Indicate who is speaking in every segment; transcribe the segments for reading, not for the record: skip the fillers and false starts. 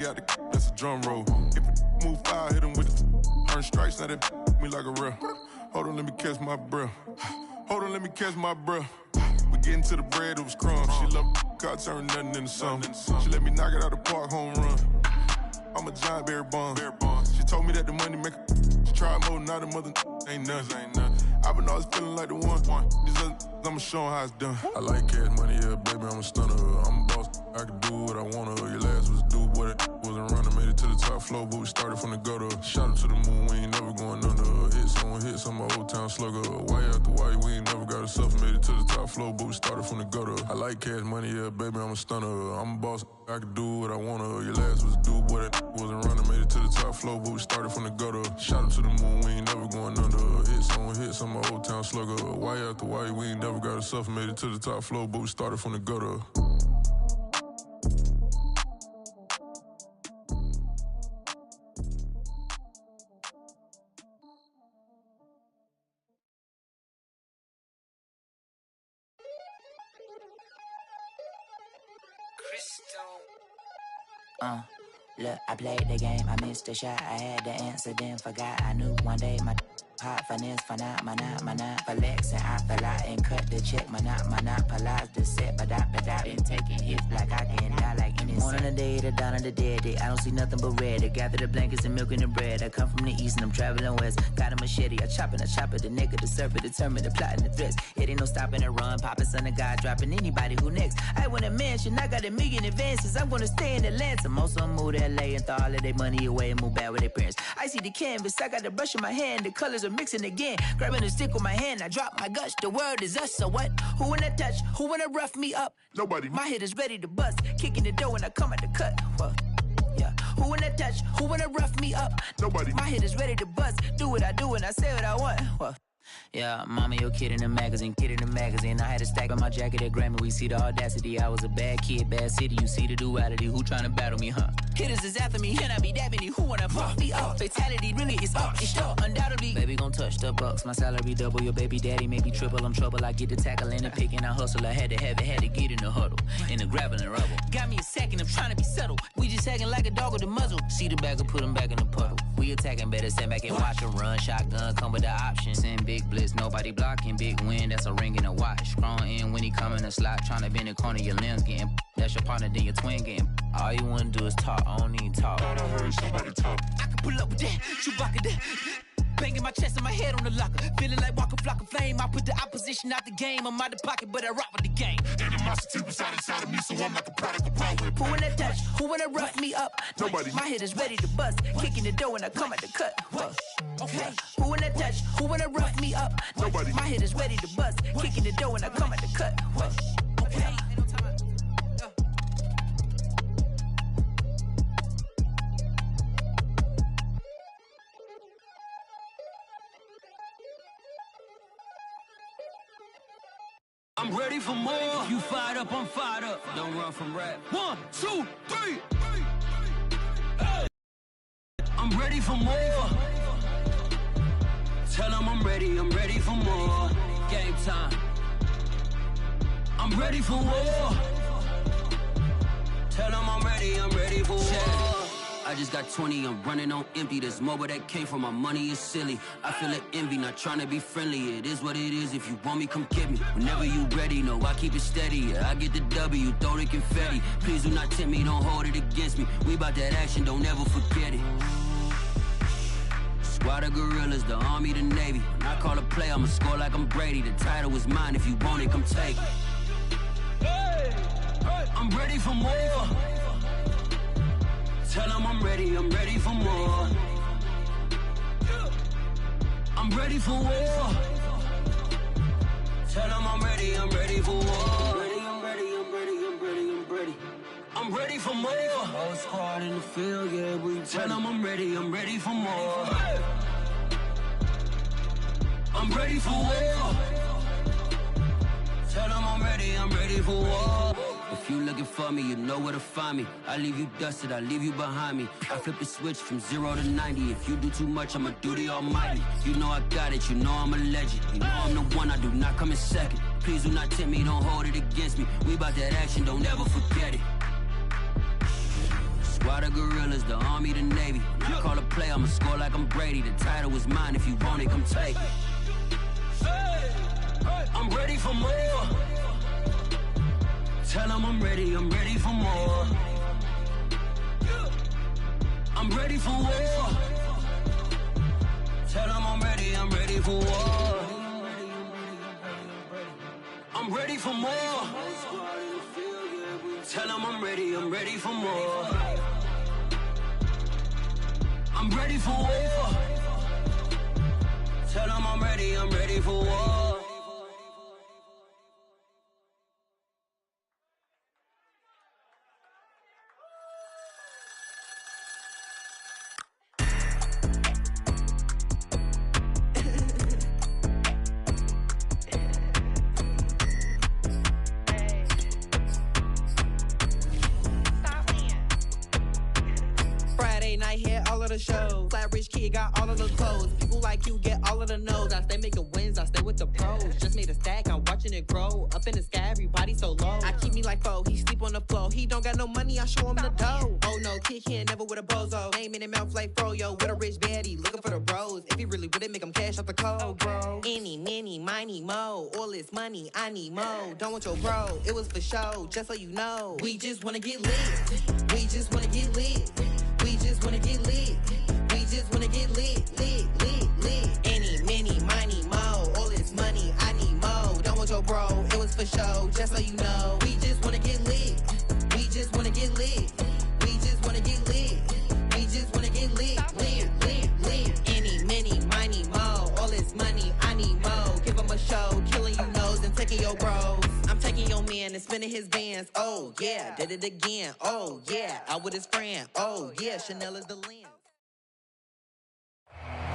Speaker 1: got the that's a drum roll. If it move foul, hit him with the earn strikes, now that me like a real. Hold on, let me catch my breath. Hold on, let me catch my breath. We getting to the bread, it was crumbs. She love car, turn nothing into something. She let me knock it out the park, home run. I'm a giant bear bond. She told me that the money make she tried more, not a mother ain't nothing. I've been always feeling like the one. These other I'ma show 'em how it's done. I like cash money, yeah, baby, I'm a stunner. I'm a boss, I can do what I wanna. Your last was do what it wasn't running. Made it to the top floor, but we started from the gutter. Shot up to the moon, we ain't never going under. Hits on my old town slugger. Why after why, we ain't never got a suffer. Made it to the top floor, but we started from the gutter. I like cash money, yeah, baby, I'm a stunner. I'm a boss, I can do what I wanna. Your last was do what it wasn't running. Made it to the top floor, but we started from the gutter. Shot up to the moon, we ain't never going under. Hits on my old town slugger. Why after why, we ain't never got a suffer. Made it to the top floor, but we started from the gutter.
Speaker 2: Look, I played the game, I missed the shot. I had the answer, then forgot. I knew one day my hot finesse, finite, flex, and I fell out and cut the check. Monopolize the set, but I been taking hits like I can die like any morning of the day, the dawn of the dead day. I don't see nothing but red. I gather the blankets and milk and the bread. I come from the east and I'm traveling west. Got a machete, I chop it, the nigga, the serpent, determined, the plot and the threats. It ain't no stopping and run, popping son of God, dropping anybody who next. I want a mansion, I got a million advances. I'm gonna stay in Atlanta. Most of them move to LA and throw all of their money away and move back with their parents. I see the canvas, I got the brush in my hand, the colors are mixing again. Grabbing the stick with my hand, I drop my guts. The world is us, so what? Who wanna touch? Who wanna rough me up?
Speaker 1: Nobody.
Speaker 2: My head is ready to bust, kicking the door when I come at the cut. What? Yeah. Who wanna touch? Who wanna rough me up?
Speaker 1: Nobody.
Speaker 2: My head is ready to bust. Do what I do and I say what I want. What? Yeah, mama, your kid in the magazine, I had a stack on my jacket at Grammy. We see the audacity. I was a bad kid, bad city. You see the duality. Who tryna battle me, huh? Hitters is after me, and I be that many. Who wanna fuck me up? Fatality really is up, it's sure, undoubtedly. Baby gon' touch the bucks. My salary double. Your baby daddy maybe triple. I'm trouble. I get the tackle and the pick and I hustle. I had to have it, had to get in the huddle, in the gravel and rubble. Got me a second. I'm tryna be subtle. We just acting like a dog with a muzzle. See the bag and put him back in the puddle. We attacking, better stand back and watch him run. Shotgun come with the option. Send big blitz, nobody blocking. Big win, that's a ring and a watch. Strong in when he come in the slot. Tryna bend the corner, your limbs getting. That's your partner, then your twin getting. All you wanna do is talk, I don't even talk.
Speaker 1: I heard somebody talk.
Speaker 2: I can pull up with that, Chewbacca that. Banging my chest and my head on the locker. Feeling like Walker Flock of Flame. I put the opposition out the game. I'm out the pocket, but I rock with the game.
Speaker 1: Animosity reside inside of me, so I'm like a product of power.
Speaker 2: Who wanna touch? Who wanna rough me up?
Speaker 1: Nobody.
Speaker 2: My head is ready to bust. Kicking the door when I come at the cut. Okay. Who wanna touch? Who wanna rough me up?
Speaker 1: Nobody.
Speaker 2: My head is ready to bust. Kicking the door when I come at the cut. Okay.
Speaker 3: I'm ready for more. You fired up, I'm fired up. Don't run from rap. 1, 2, 3. Hey. I'm ready for more. Tell them I'm ready for more. Game time. I'm ready for war. Tell them I'm ready for war. I just got 20, I'm running on empty. This mobile that came from my money is silly. I feel it envy, not trying to be friendly. It is what it is, if you want me, come get me. Whenever you ready, no, I keep it steady. Yeah, I get the W, throw the confetti. Please do not tempt me, don't hold it against me. We bout that action, don't ever forget it. Squad of gorillas, the army, the navy. When I call a play, I'ma score like I'm Brady. The title is mine, if you want it, come take it. I'm ready for more. Tell them I'm ready for more. I'm ready for war. Tell them I'm ready for war. I'm ready for more. Whole squad in the field, yeah, we tell them I'm ready for more. I'm ready for war. Tell them I'm ready for war. If you looking for me, you know where to find me. I leave you dusted, I leave you behind me. I flip the switch from 0 to 90. If you do too much, I'ma do the almighty. You know I got it, you know I'm a legend. You know I'm the one, I do not come in second. Please do not tempt me, don't hold it against me. We bout that action, don't ever forget it. why the gorillas, the army, the navy. When I call a play, I'ma score like I'm Brady. The title is mine, if you want it, come take it. I'm ready for more. Tell them I'm ready for more. I'm ready for war. Tell them I'm ready for war. I'm ready for more. Tell them I'm ready for more. I'm ready for war. Tell them I'm ready for war.
Speaker 4: The show. Flat rich kid got all of the clothes. People like you get all of the no's. I stay making wins, I stay with the pros. Just made a stack, I'm watching it grow. Up in the sky, everybody so low. I keep me like foe, he sleep on the floor. He don't got no money, I show him the dough. Oh no, kid can't never with a bozo. Name in the mouth like froyo. With a rich baddie, looking for the bros. If he really would it make him cash out the cold, bro. Any, many, miny, mo. All this money, I need mo. Don't want your bro, it was for show, just so you know. We just wanna get lit. We just wanna get lit. We just wanna get lit. We just wanna get lit, lit, lit, lit. Any, many, miny, mo. All this money, I need mo. Don't want your bro, it was for show, just so you know. We just wanna get lit. We just wanna get lit. We just wanna get lit. We just wanna get lit, lit, lit, lit. Any, many, miny, mo. All this money, I need mo. Give him a show, killing you nose and taking your bros. I'm taking your man and spinning his bands. Oh yeah, did it again. Oh yeah, out with his friend. Oh yeah, Chanel is the lens.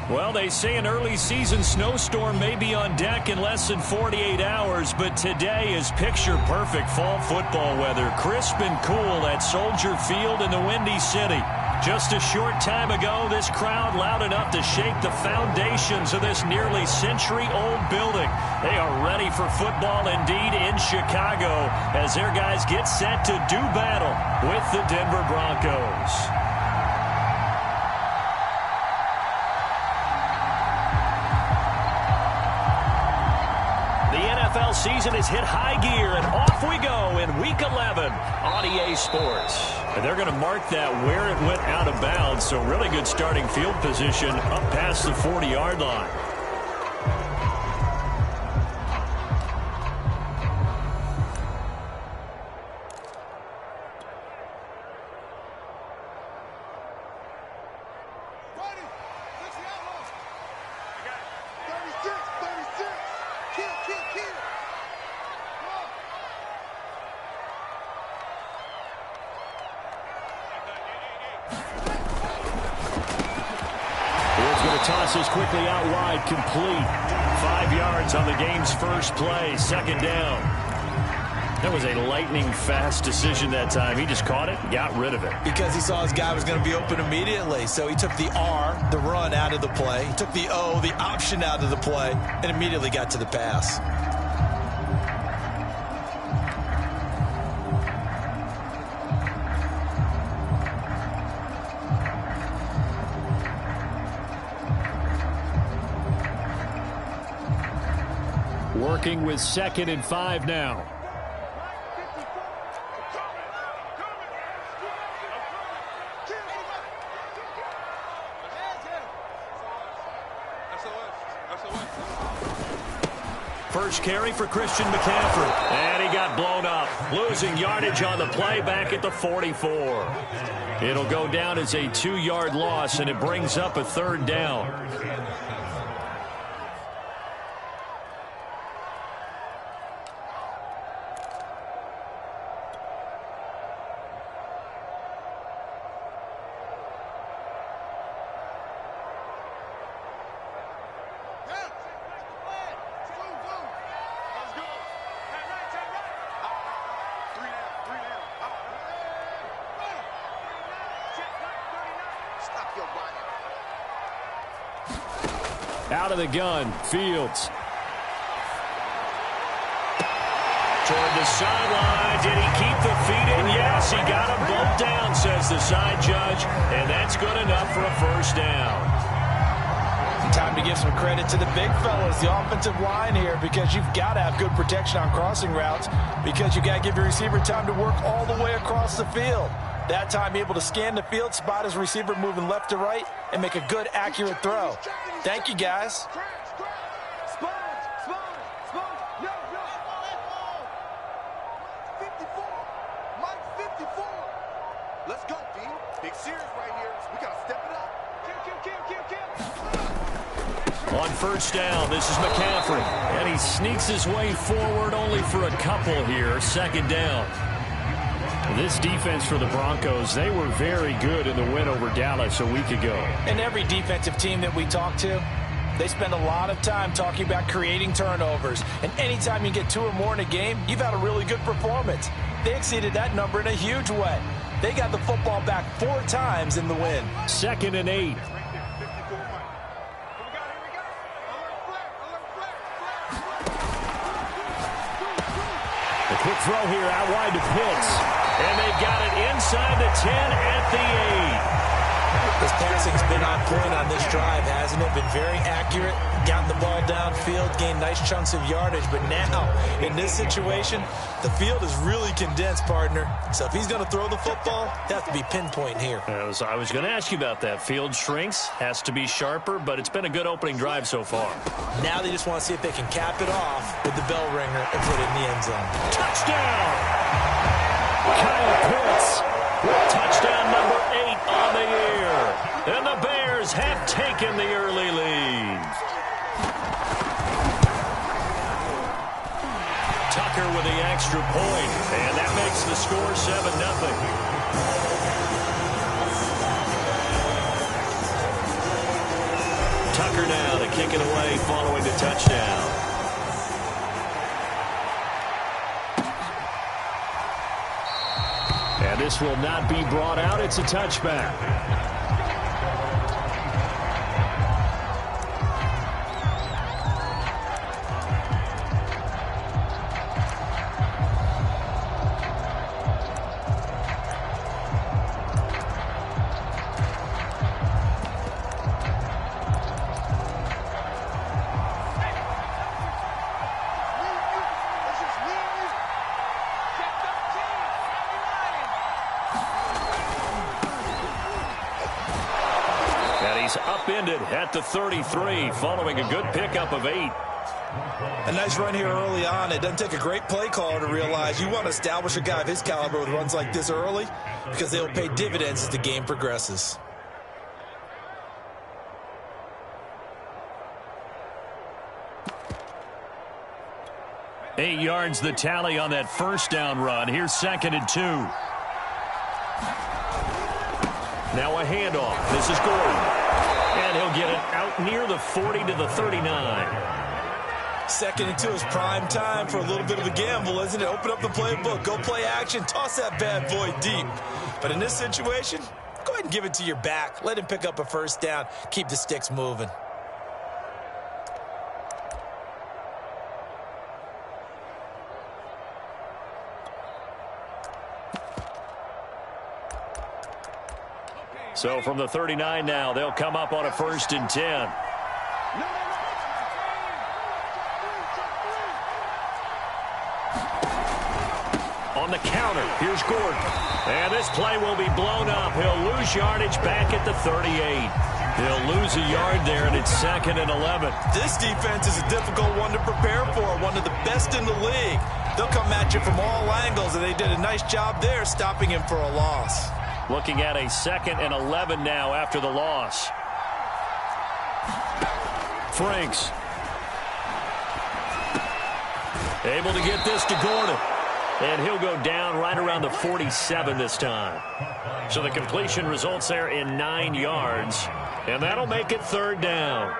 Speaker 5: Well, they say an early season snowstorm may be on deck in less than 48 hours, but today is picture-perfect fall football weather. Crisp and cool at Soldier Field in the Windy City. Just a short time ago, this crowd loud enough to shake the foundations of this nearly century-old building. They are ready for football indeed in Chicago as their guys get set to do battle with the Denver Broncos. NFL season has hit high gear, and off we go in Week 11 on EA Sports. And they're going to mark that where it went out of bounds, so really good starting field position up past the 40-yard line. Tosses quickly out wide, complete. 5 yards on the game's first play, second down. That was a lightning-fast decision that time. He just caught it, got rid of it.
Speaker 6: Because he saw his guy was going to be open immediately. So he took the R, the run, out of the play. He took the O, the option, out of the play, and immediately got to the pass.
Speaker 5: Working with 2nd and 5 now. First carry for Christian McCaffrey. And he got blown up. Losing yardage on the play back at the 44. It'll go down as a 2-yard loss, and it brings up a 3rd down. Out of the gun, Fields. Toward the sideline. Did he keep the feet in? Yes, Yes, he got him bumped down, says the side judge, and that's good enough for a first down.
Speaker 6: Time to give some credit to the big fellas, the offensive line here, because you've got to have good protection on crossing routes, because you got to give your receiver time to work all the way across the field. That time, able to scan the field, spot his receiver moving left to right, and make a good, accurate throw. Thank you, guys.
Speaker 7: Let's go, D. Big series right here. We got to step it up.
Speaker 5: On first down, this is McCaffrey. And he sneaks his way forward only for a couple here. Second down.
Speaker 8: This defense for the Broncos, they were very good in the win over Dallas a week ago.
Speaker 6: And every defensive team that we talk to, they spend a lot of time talking about creating turnovers. And anytime you get 2 or more in a game, you've had a really good performance. They exceeded that number in a huge way. They got the football back 4 times in the win.
Speaker 5: 2nd and 8. A quick throw here out wide to Pitts. And they've got it inside the 10 at the 8.
Speaker 6: This passing's been on point on this drive, hasn't it? Been very accurate, gotten the ball downfield, gained nice chunks of yardage. But now, in this situation, the field is really condensed, partner. So if he's going to throw the football, it has to be pinpoint here.
Speaker 5: I was going to ask you about that. Field shrinks, has to be sharper, but it's been a good opening drive so far.
Speaker 6: Now they just want to see if they can cap it off with the bell ringer and put it in the end zone.
Speaker 5: Touchdown! Kyle Pitts with touchdown number 8 on the year. And the Bears have taken the early lead. Tucker with the extra point, and that makes the score 7-0. Tucker now to kick it away following the touchdown. And this will not be brought out. It's a touchback. Upended at the 33 following a good pickup of 8.
Speaker 6: A nice run here early on. It doesn't take a great play caller to realize you want to establish a guy of his caliber with runs like this early because they'll pay dividends as the game progresses.
Speaker 5: Eight yards the tally on that first down run. Here's 2nd and 2. Now a handoff. This is Gordon. And he'll get it out near the 40 to the 39.
Speaker 6: 2nd and 2 is prime time for a little bit of a gamble, isn't it? Open up the playbook, go play action, toss that bad boy deep. But in this situation, go ahead and give it to your back. Let him pick up a first down. Keep the sticks moving.
Speaker 5: So from the 39 now, they'll come up on a 1st and 10. On the counter, here's Gordon. And this play will be blown up. He'll lose yardage back at the 38. He'll lose a yard there, and it's 2nd and 11.
Speaker 6: This defense is a difficult one to prepare for, one of the best in the league. They'll come at you from all angles, and they did a nice job there stopping him for a loss.
Speaker 5: Looking at a 2nd and 11 now after the loss. Franks. Able to get this to Gordon. And he'll go down right around the 47 this time. So the completion results there in 9 yards. And that'll make it 3rd down.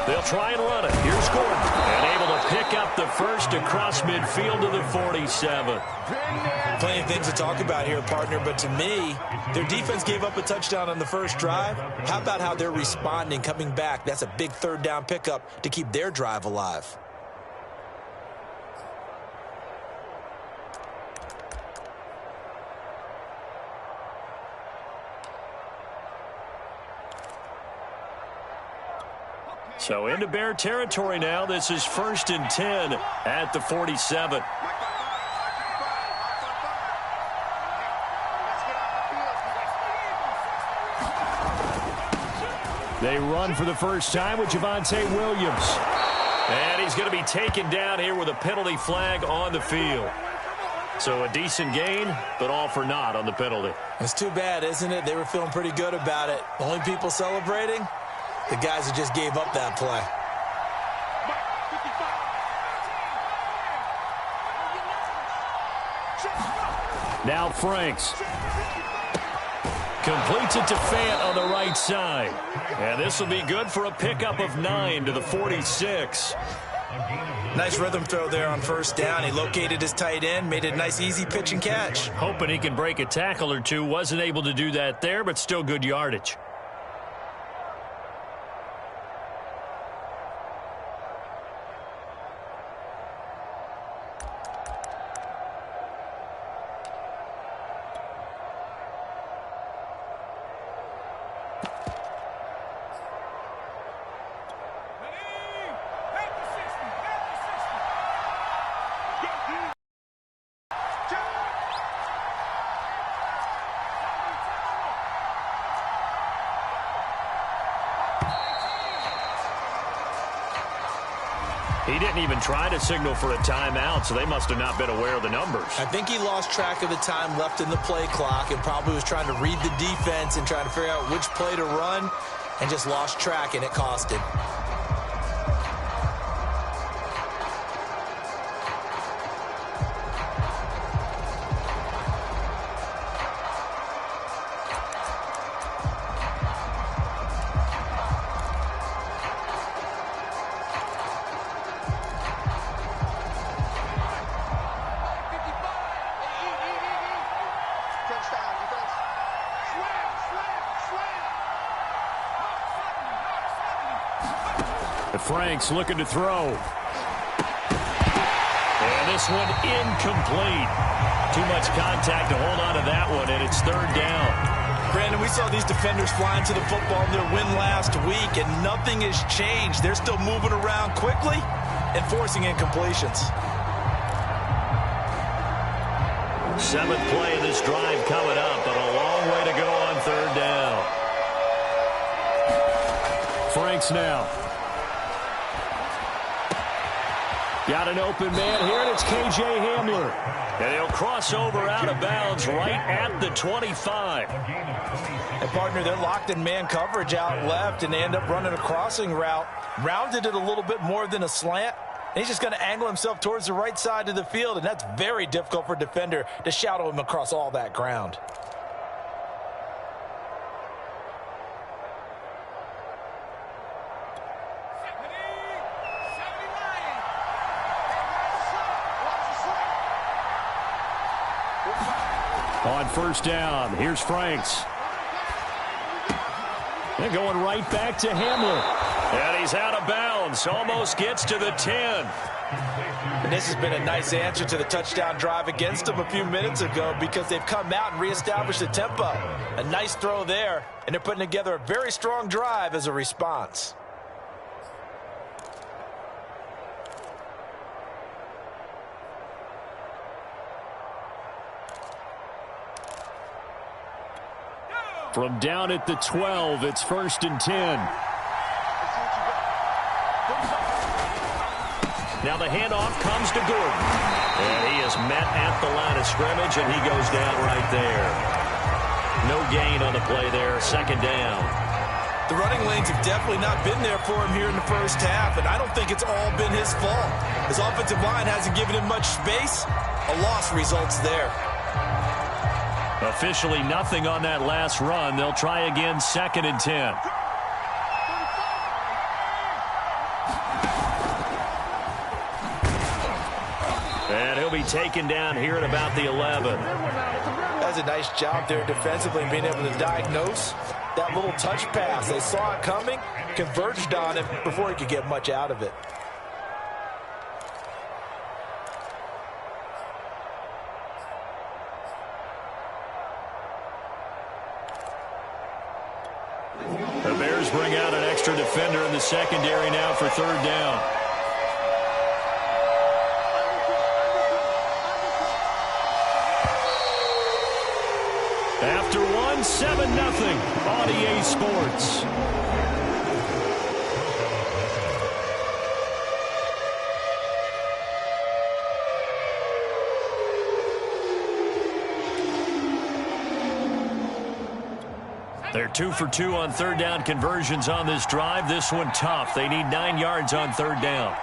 Speaker 5: They'll try and run it. Here's Gordon. And able to pick up the first first across midfield to the 47.
Speaker 6: Plenty of things to talk about here, partner, but to me, their defense gave up a touchdown on the first drive. How about how they're responding, coming back? That's a big third down pickup to keep their drive alive.
Speaker 5: So into Bear territory now. This is 1st and 10 at the 47. They run for the first time with Javonte Williams. And he's going to be taken down here with a penalty flag on the field. So a decent gain, but all for naught on the penalty.
Speaker 6: It's too bad, isn't it? They were feeling pretty good about it. Only people celebrating? The guys who just gave up that play.
Speaker 5: Now Franks. Completes it to Fant on the right side. And this will be good for a pickup of 9 to the 46.
Speaker 6: Nice rhythm throw there on first down. He located his tight end, made it a nice easy pitch and catch.
Speaker 5: Hoping he can break a tackle or two. Wasn't able to do that there, but still good yardage. He didn't even try to signal for a timeout, so they must have not been aware of the numbers.
Speaker 6: I think he lost track of the time left in the play clock and probably was trying to read the defense and trying to figure out which play to run and just lost track, and it cost him.
Speaker 5: Franks looking to throw. And this one incomplete. Too much contact to hold on to that one, and it's third down.
Speaker 6: Brandon, we saw these defenders flying to the football in their win last week, and nothing has changed. They're still moving around quickly and forcing incompletions.
Speaker 5: 7th play of this drive coming up, but a long way to go on third down. Franks now. Got an open man here, and it's K.J. Hamler. And he'll cross over out of bounds right at the 25.
Speaker 6: And, partner, they're locked in man coverage out left, and they end up running a crossing route. Rounded it a little bit more than a slant. And he's just going to angle himself towards the right side of the field, and that's very difficult for a defender to shadow him across all that ground.
Speaker 5: On first down, here's Franks. They're going right back to Hamler. And he's out of bounds. Almost gets to the 10.
Speaker 6: And this has been a nice answer to the touchdown drive against them a few minutes ago because they've come out and reestablished the tempo. A nice throw there, and they're putting together a very strong drive as a response.
Speaker 5: From down at the 12, it's 1st and 10. Now the handoff comes to Gordon. And he is met at the line of scrimmage, and he goes down right there. No gain on the play there, 2nd down.
Speaker 6: The running lanes have definitely not been there for him here in the first half, and I don't think it's all been his fault. His offensive line hasn't given him much space. A loss results there.
Speaker 5: Officially nothing on that last run. They'll try again, 2nd and 10. And he'll be taken down here at about the 11.
Speaker 6: That's a nice job there defensively, being able to diagnose that little touch pass. They saw it coming, converged on it before he could get much out of it.
Speaker 5: The Bears bring out an extra defender in the secondary now for third down. After one, 7-0 on EA Sports. They're 2 for 2 on third down conversions on this drive. This one tough. They need 9 yards on third down.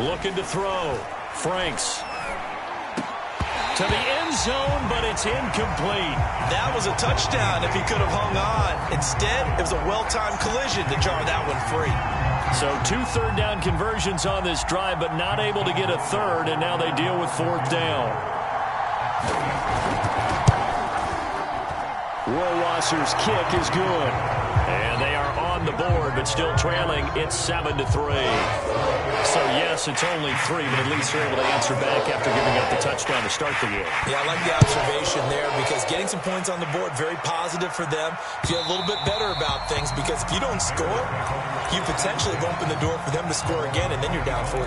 Speaker 5: Looking to throw. Franks. To the end zone, but it's incomplete.
Speaker 6: That was a touchdown if he could have hung on. Instead, it was a well-timed collision to jar that one free.
Speaker 5: So 2 third down conversions on this drive, but not able to get a third, and now they deal with fourth down. Rohrwasser's kick is good. And they are on the board, but still trailing. It's 7-3. So, yes, it's only 3, but at least they're able to answer back after giving up the touchdown to start the game.
Speaker 6: Yeah, I like the observation there because getting some points on the board, very positive for them. Feel a little bit better about things because if you don't score, you potentially open the door for them to score again, and then you're down 14.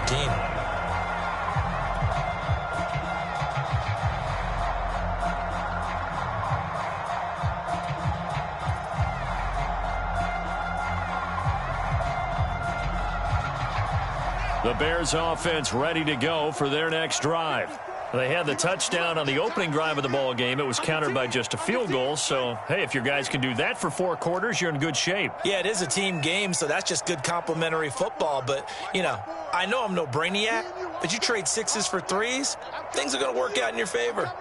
Speaker 5: The Bears offense ready to go for their next drive. They had the touchdown on the opening drive of the ball game. It was countered by just a field goal. So, hey, if your guys can do that for 4 quarters, you're in good shape.
Speaker 6: Yeah, it is a team game, so that's just good complimentary football. But, you know, I know I'm no brainiac, but you trade 6s for 3s, things are going to work out in your favor.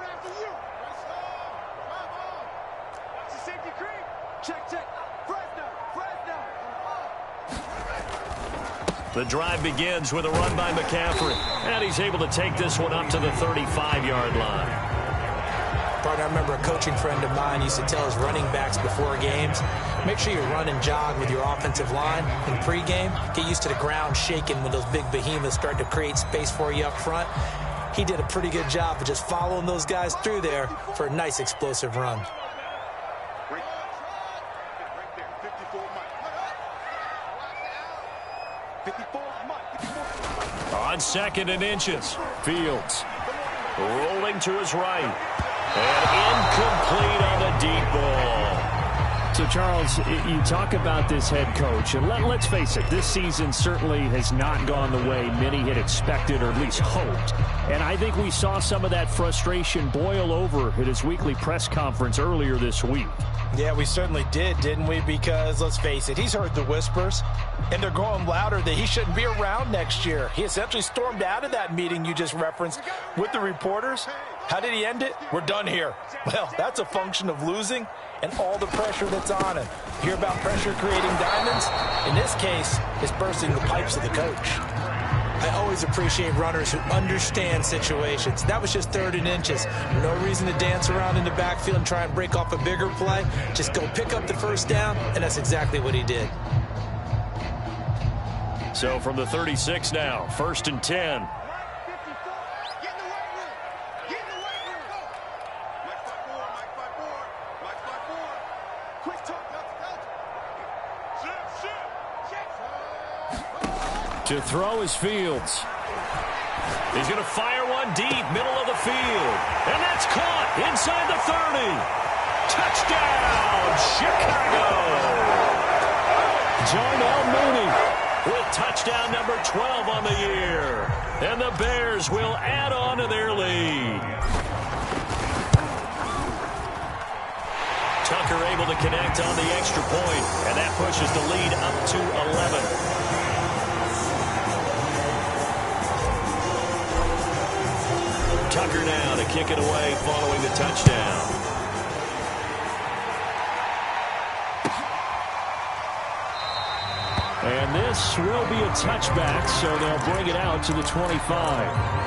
Speaker 5: The drive begins with a run by McCaffrey, and he's able to take this one up to the 35-yard line.
Speaker 6: Partner, I remember a coaching friend of mine used to tell his running backs before games, make sure you run and jog with your offensive line in pregame. Get used to the ground shaking when those big behemoths start to create space for you up front. He did a pretty good job of just following those guys through there for a nice explosive run.
Speaker 5: On 2nd and inches, Fields rolling to his right. And incomplete on the deep ball.
Speaker 8: So, Charles, you talk about this head coach, and let's face it, this season certainly has not gone the way many had expected or at least hoped. And I think we saw some of that frustration boil over at his weekly press conference earlier this week.
Speaker 6: Yeah, we certainly did, didn't we? Because, let's face it, he's heard the whispers, and they're going louder that he shouldn't be around next year. He essentially stormed out of that meeting you just referenced with the reporters. How did he end it? We're done here. Well, that's a function of losing and all the pressure that's on him. You hear about pressure creating diamonds? In this case, it's bursting the pipes of the coach. I always appreciate runners who understand situations. That was just 3rd and inches. No reason to dance around in the backfield and try and break off a bigger play. Just go pick up the first down, and that's exactly what he did.
Speaker 5: So from the 36 now, 1st and 10. To throw is Fields. He's going to fire one deep, middle of the field. And that's caught inside the 30. Touchdown, Chicago. Darnell Mooney with touchdown number 12 on the year. And the Bears will add on to their lead. to connect on the extra point, and that pushes the lead up to 11. Tucker now to kick it away following the touchdown.
Speaker 8: And this will be a touchback, so they'll bring it out to the 25.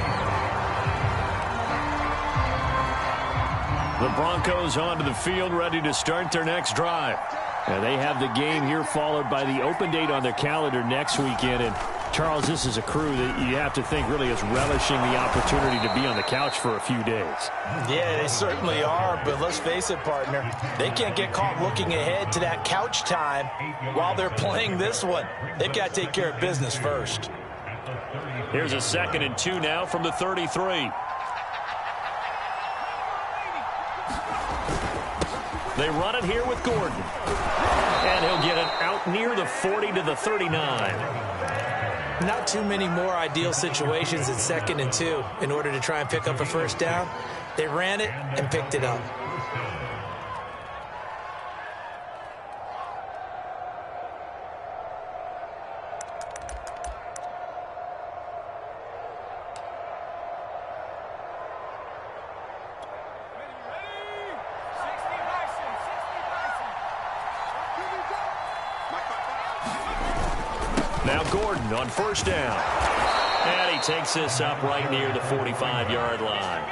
Speaker 5: The Broncos onto the field, ready to start their next drive.
Speaker 8: And they have the game here followed by the open date on their calendar next weekend. And Charles, this is a crew that you have to think really is relishing the opportunity to be on the couch for a few days.
Speaker 6: Yeah, they certainly are, but let's face it, partner. They can't get caught looking ahead to that couch time while they're playing this one. They've got to take care of business first.
Speaker 5: Here's a 2nd and 2 now from the 33. They run it here with Gordon. And he'll get it out near the 40 to the 39.
Speaker 6: Not too many more ideal situations at 2nd and 2 in order to try and pick up a first down. They ran it and picked it up.
Speaker 5: Now Gordon on first down. And he takes this up right near the 45-yard line.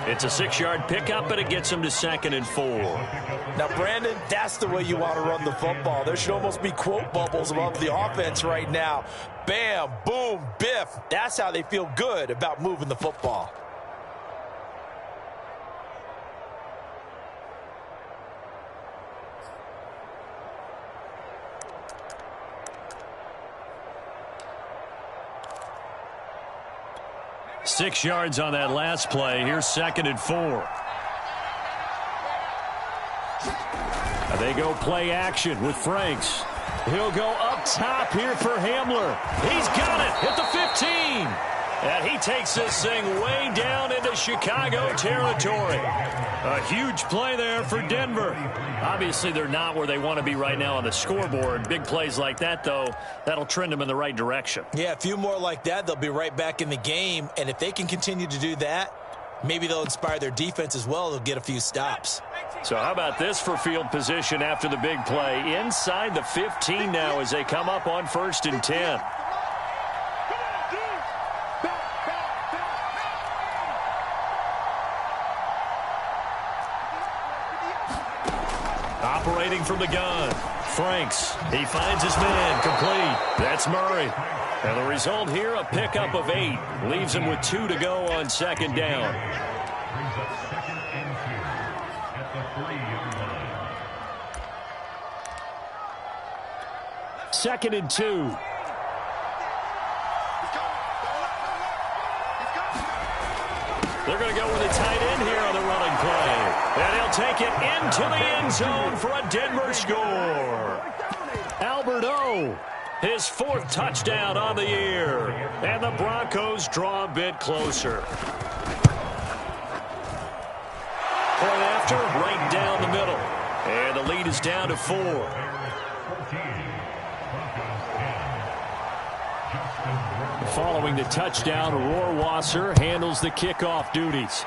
Speaker 5: It's a 6-yard pickup, and it gets him to 2nd and 4.
Speaker 6: Now, Brandon, that's the way you want to run the football. There should almost be quote bubbles above the offense right now. Bam, boom, biff. That's how they feel good about moving the football.
Speaker 5: Six yards on that last play. Here's 2nd and 4.
Speaker 8: They go play action with Franks. He'll go up top here for Hamler.
Speaker 5: He's got it at the 15. And he takes this thing way down into Chicago territory. A huge play there for Denver. Obviously, they're not where they want to be right now on the scoreboard. Big plays like that, though, that'll trend them in the right direction.
Speaker 6: Yeah, a few more like that, they'll be right back in the game. And if they can continue to do that, maybe they'll inspire their defense as well. They'll get a few stops.
Speaker 5: So how about this for field position after the big play? Inside the 15 now as they come up on 1st and 10. Operating from the gun. Franks. He finds his man. Complete. That's Murray. And the result here, a pickup of 8. Leaves him with 2 to go on 2nd down.
Speaker 8: Second and 2.
Speaker 5: They're going to go with a tight end here on the running play. And he'll take it into the end zone for a Denver score. Albert O, his 4th touchdown on the year. And the Broncos draw a bit closer. Point after, right down the middle. And the lead is down to 4.
Speaker 8: Following the touchdown, Rohrwasser handles the kickoff duties.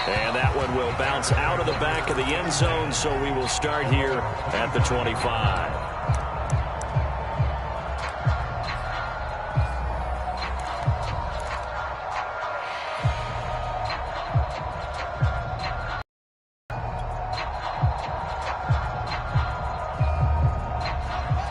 Speaker 5: And that one will bounce out of the back of the end zone, so we will start here at the 25.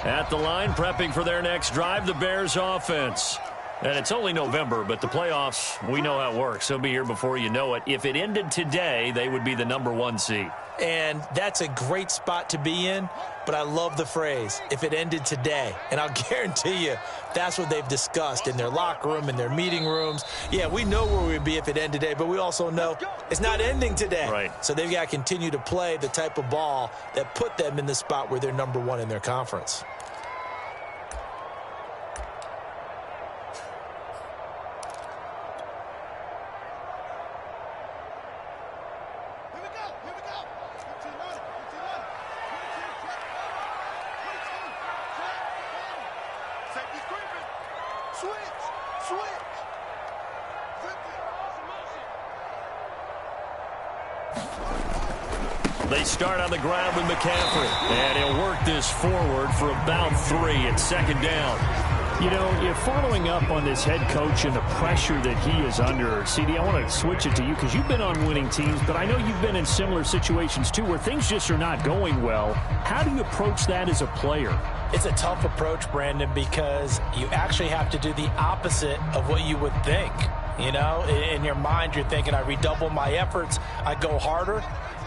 Speaker 5: At the line, prepping for their next drive, the Bears offense. And it's only November, but the playoffs, we know how it works. They'll be here before you know it. If it ended today, they would be the #1 seed.
Speaker 6: And that's a great spot to be in, but I love the phrase, if it ended today. And I'll guarantee you that's what they've discussed in their locker room, in their meeting rooms. Yeah, we know where we'd be if it ended today, but we also know it's not ending today.
Speaker 5: Right.
Speaker 6: So they've got to continue to play the type of ball that put them in the spot where they're #1 in their conference.
Speaker 5: They start on the ground with McCaffrey. And he'll work this forward for about 3. It's second down.
Speaker 8: You know, you're following up on this head coach and the pressure that he is under. CD, I want to switch it to you because you've been on winning teams, but I know you've been in similar situations too where things just are not going well. How do you approach that as a player?
Speaker 6: It's a tough approach, Brandon, because you actually have to do the opposite of what you would think. You know, in your mind, you're thinking, I redouble my efforts, I go harder.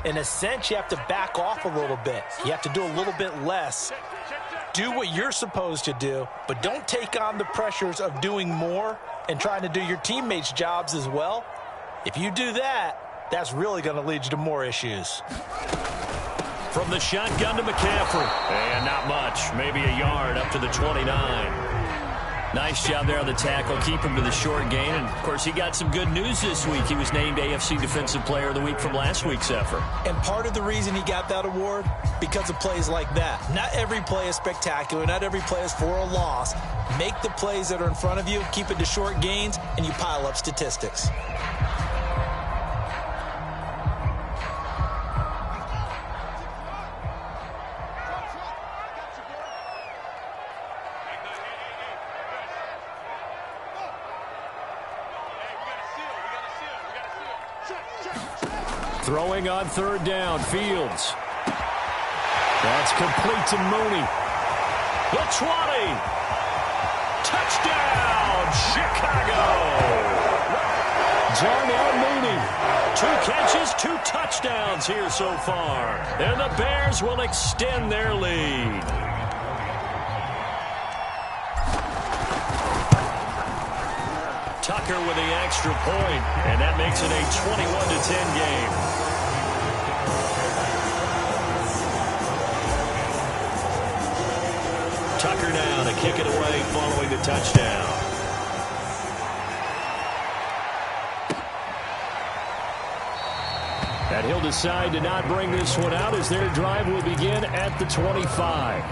Speaker 6: In a sense, you have to back off a little bit. You have to do a little bit less. Do what you're supposed to do, but don't take on the pressures of doing more and trying to do your teammates' jobs as well. If you do that, that's really going to lead you to more issues.
Speaker 5: From the shotgun to McCaffrey. And not much. Maybe a yard up to the 29. Nice job there on the tackle. Keep him to the short gain. And, of course, he got some good news this week. He was named AFC Defensive Player of the Week from last week's effort.
Speaker 6: And part of the reason he got that award, because of plays like that. Not every play is spectacular. Not every play is for a loss. Make the plays that are in front of you, keep it to short gains, and you pile up statistics.
Speaker 5: Throwing on third down, Fields. That's complete to Mooney. The 20. Touchdown, Chicago. Darnell Mooney. 2 catches, 2 touchdowns here so far. And the Bears will extend their lead. Tucker with the extra point, and that makes it a 21-10 game. Tucker now to kick it away following the touchdown. And he'll decide to not bring this one out as their drive will begin at the 25.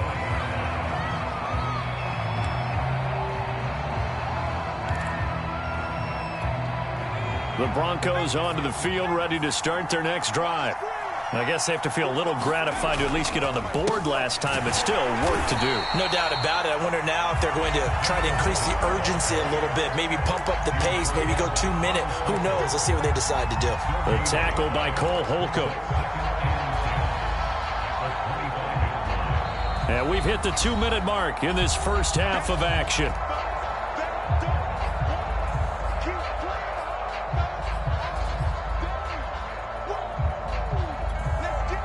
Speaker 5: The Broncos onto the field, ready to start their next drive. I guess they have to feel a little gratified to at least get on the board last time, but still work to do.
Speaker 6: No doubt about it. I wonder now if they're going to try to increase the urgency a little bit, maybe pump up the pace, maybe go 2 minute. Who knows? Let's see what they decide to do.
Speaker 5: The tackle by Cole Holcomb. And we've hit the 2-minute mark in this first half of action.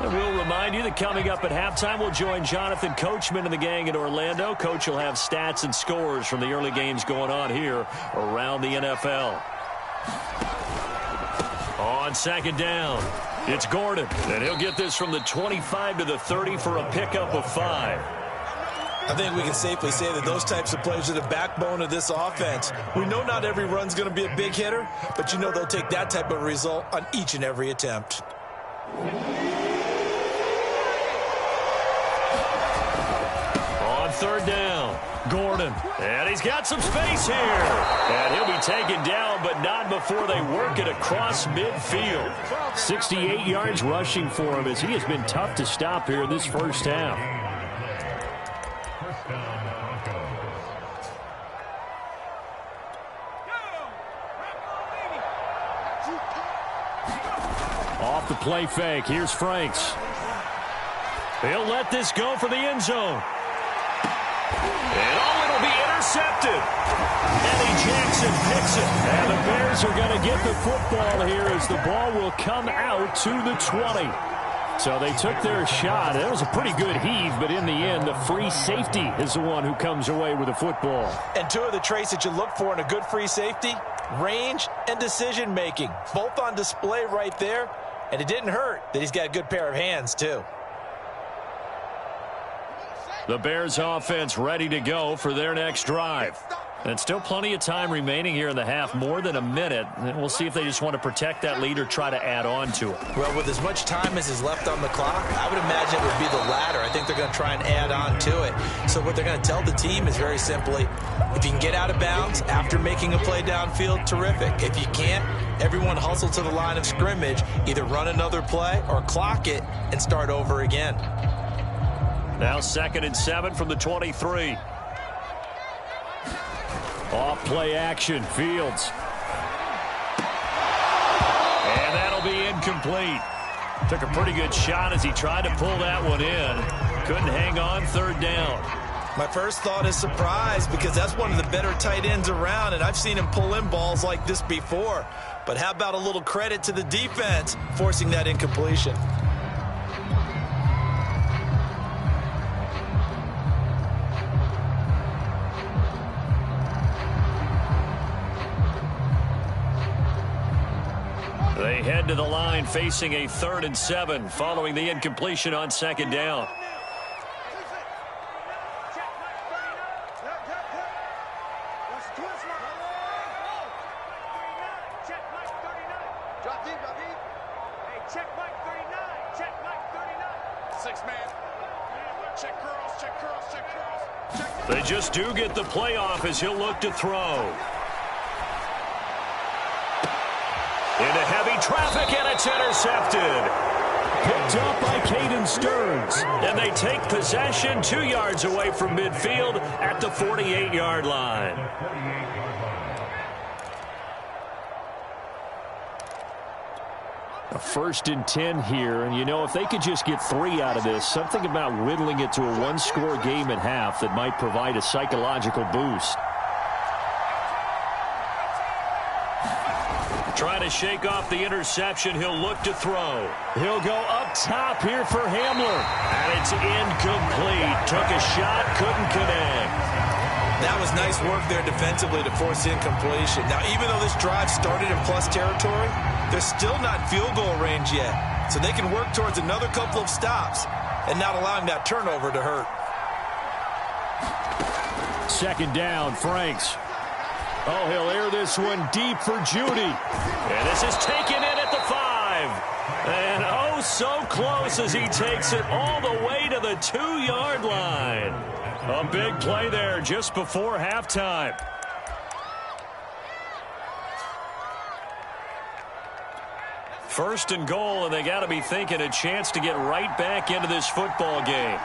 Speaker 5: We'll remind you that coming up at halftime, we'll join Jonathan Coachman and the gang in Orlando. Coach will have stats and scores from the early games going on here around the NFL. On second down, it's Gordon, and he'll get this from the 25 to the 30 for a pickup of 5.
Speaker 6: I think we can safely say that those types of plays are the backbone of this offense. We know not every run's going to be a big hitter, but you know they'll take that type of result on each and every attempt.
Speaker 5: Third down, Gordon, and he's got some space here. And he'll be taken down, but not before they work it across midfield.
Speaker 8: 68 yards rushing for him as he has been tough to stop here in this first half. Off the play fake, here's Franks.
Speaker 5: He'll let this go for the end zone. And it'll be intercepted. Eddie Jackson picks it. And the Bears are going to get the football here as the ball will come out to the 20. So they took their shot. It was a pretty good heave, but in the end, the free safety is the one who comes away with the football.
Speaker 6: And 2 of the traits that you look for in a good free safety, range and decision-making. Both on display right there. And it didn't hurt that he's got a good pair of hands, too.
Speaker 5: The Bears offense ready to go for their next drive. And still plenty of time remaining here in the half, more than a minute. And we'll see if they just want to protect that lead or try to add on to it.
Speaker 6: Well, with as much time as is left on the clock, I would imagine it would be the latter. I think they're going to try and add on to it. So what they're going to tell the team is very simply, if you can get out of bounds after making a play downfield, terrific. If you can't, everyone hustle to the line of scrimmage, either run another play or clock it and start over again.
Speaker 5: Now 2nd and 7 from the 23. Off play action, Fields. And that'll be incomplete. Took a pretty good shot as he tried to pull that one in. Couldn't hang on, 3rd down.
Speaker 6: My first thought is surprise, because that's one of the better tight ends around, and I've seen him pull in balls like this before. But how about a little credit to the defense forcing that incompletion?
Speaker 5: They head to the line facing a 3rd and 7 following the incompletion on 2nd down. They just do get the playoff as he'll look to throw. Into heavy traffic, and it's intercepted. Picked up by Caden Stearns. And they take possession 2 yards away from midfield at the 48-yard line. A 1st and 10 here, and you know, if they could just get 3 out of this, something about whittling it to a 1-score game at half that might provide a psychological boost. Trying to shake off the interception, he'll look to throw. He'll go up top here for Hamler. And it's incomplete. Took a shot, couldn't connect.
Speaker 6: That was nice work there defensively to force incompletion. Now, even though this drive started in plus territory, they're still not in field goal range yet. So they can work towards another couple of stops and not allowing that turnover to hurt.
Speaker 5: 2nd down, Franks. Oh, he'll air this one deep for Judy. And this is taken in at the 5. And oh, so close as he takes it all the way to the 2-yard line. A big play there just before halftime. First and goal, and they got to be thinking a chance to get right back into this football game.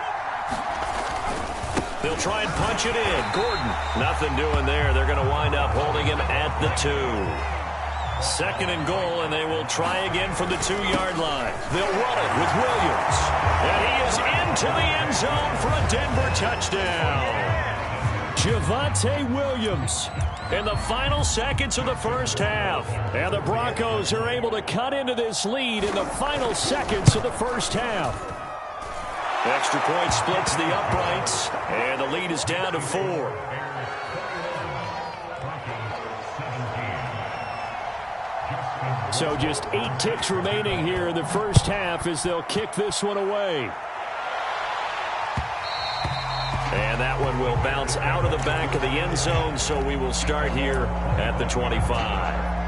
Speaker 5: They'll try and punch it in. Gordon, nothing doing there. They're going to wind up holding him at the 2. 2nd and goal, and they will try again from the 2-yard line. They'll run it with Williams. And he is into the end zone for a Denver touchdown. Javonte Williams in the final seconds of the first half. And the Broncos are able to cut into this lead in the final seconds of the first half. Extra point splits the uprights, and the lead is down to 4. So just 8 ticks remaining here in the first half as they'll kick this one away. And that one will bounce out of the back of the end zone, so we will start here at the 25.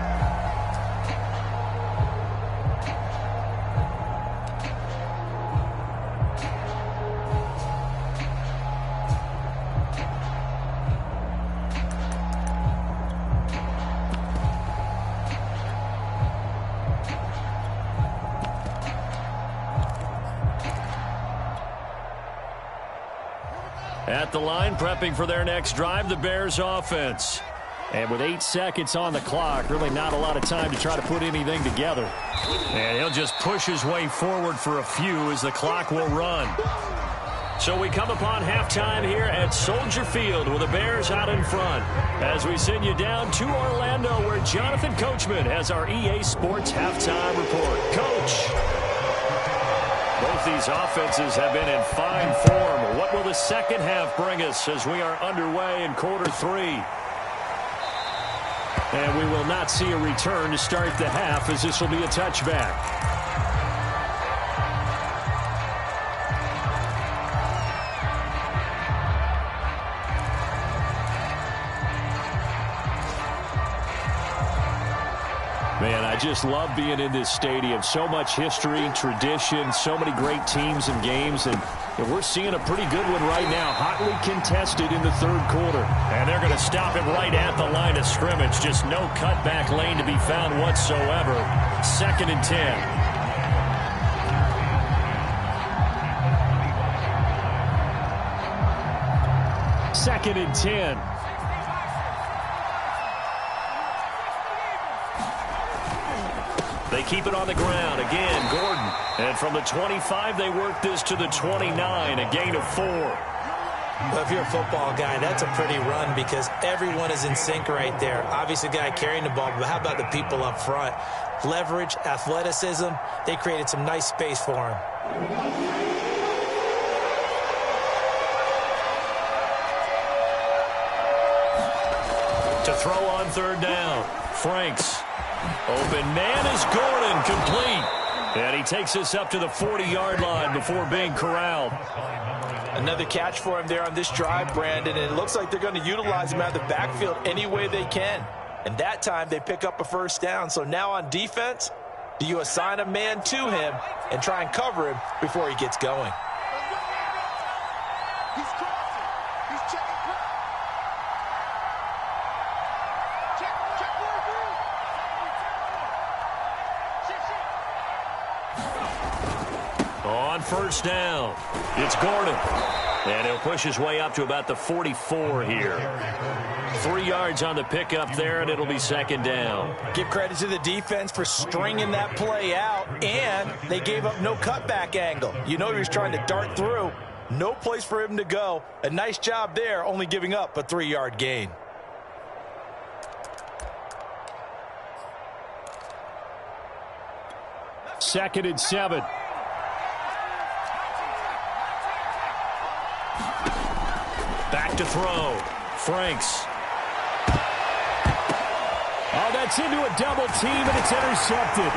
Speaker 5: At the line, prepping for their next drive, the Bears offense. And with 8 seconds on the clock, really not a lot of time to try to put anything together. And he'll just push his way forward for a few as the clock will run. So we come upon halftime here at Soldier Field with the Bears out in front. As we send you down to Orlando, where Jonathan Coachman has our EA Sports halftime report. Coach. Both these offenses have been in fine form. What will the second half bring us as we are underway in quarter 3? And we will not see a return to start the half, as this will be a touchback. Man, I just love being in this stadium. So much history, tradition, so many great teams and games, and we're seeing a pretty good one right now, hotly contested in the third quarter. And they're going to stop him right at the line of scrimmage. Just no cutback lane to be found whatsoever. 2nd and 10. Second and 10. They keep it on the ground. Again, Gordon. And from the 25, they work this to the 29, a gain of 4.
Speaker 6: Well, if you're a football guy, that's a pretty run because everyone is in sync right there. Obviously, the guy carrying the ball, but how about the people up front? Leverage, athleticism, they created some nice space for him.
Speaker 5: To throw on 3rd down. Franks. Open man is Gordon, complete. And he takes us up to the 40-yard line before being corralled.
Speaker 6: Another catch for him there on this drive, Brandon, and it looks like they're going to utilize him out of the backfield any way they can. And that time they pick up a 1st down. So now on defense, do you assign a man to him and try and cover him before he gets going?
Speaker 7: He's crossing. He's checking crowd. Check one through.
Speaker 5: On 1st down, it's Gordon. And he'll push his way up to about the 44 here. 3 yards on the pickup there, and it'll be 2nd down.
Speaker 6: Give credit to the defense for stringing that play out, and they gave up no cutback angle. You know he was trying to dart through. No place for him to go. A nice job there, only giving up a 3-yard gain.
Speaker 8: Second and 7.
Speaker 5: Back to throw. Franks.
Speaker 8: Oh, that's into a double team, and it's intercepted.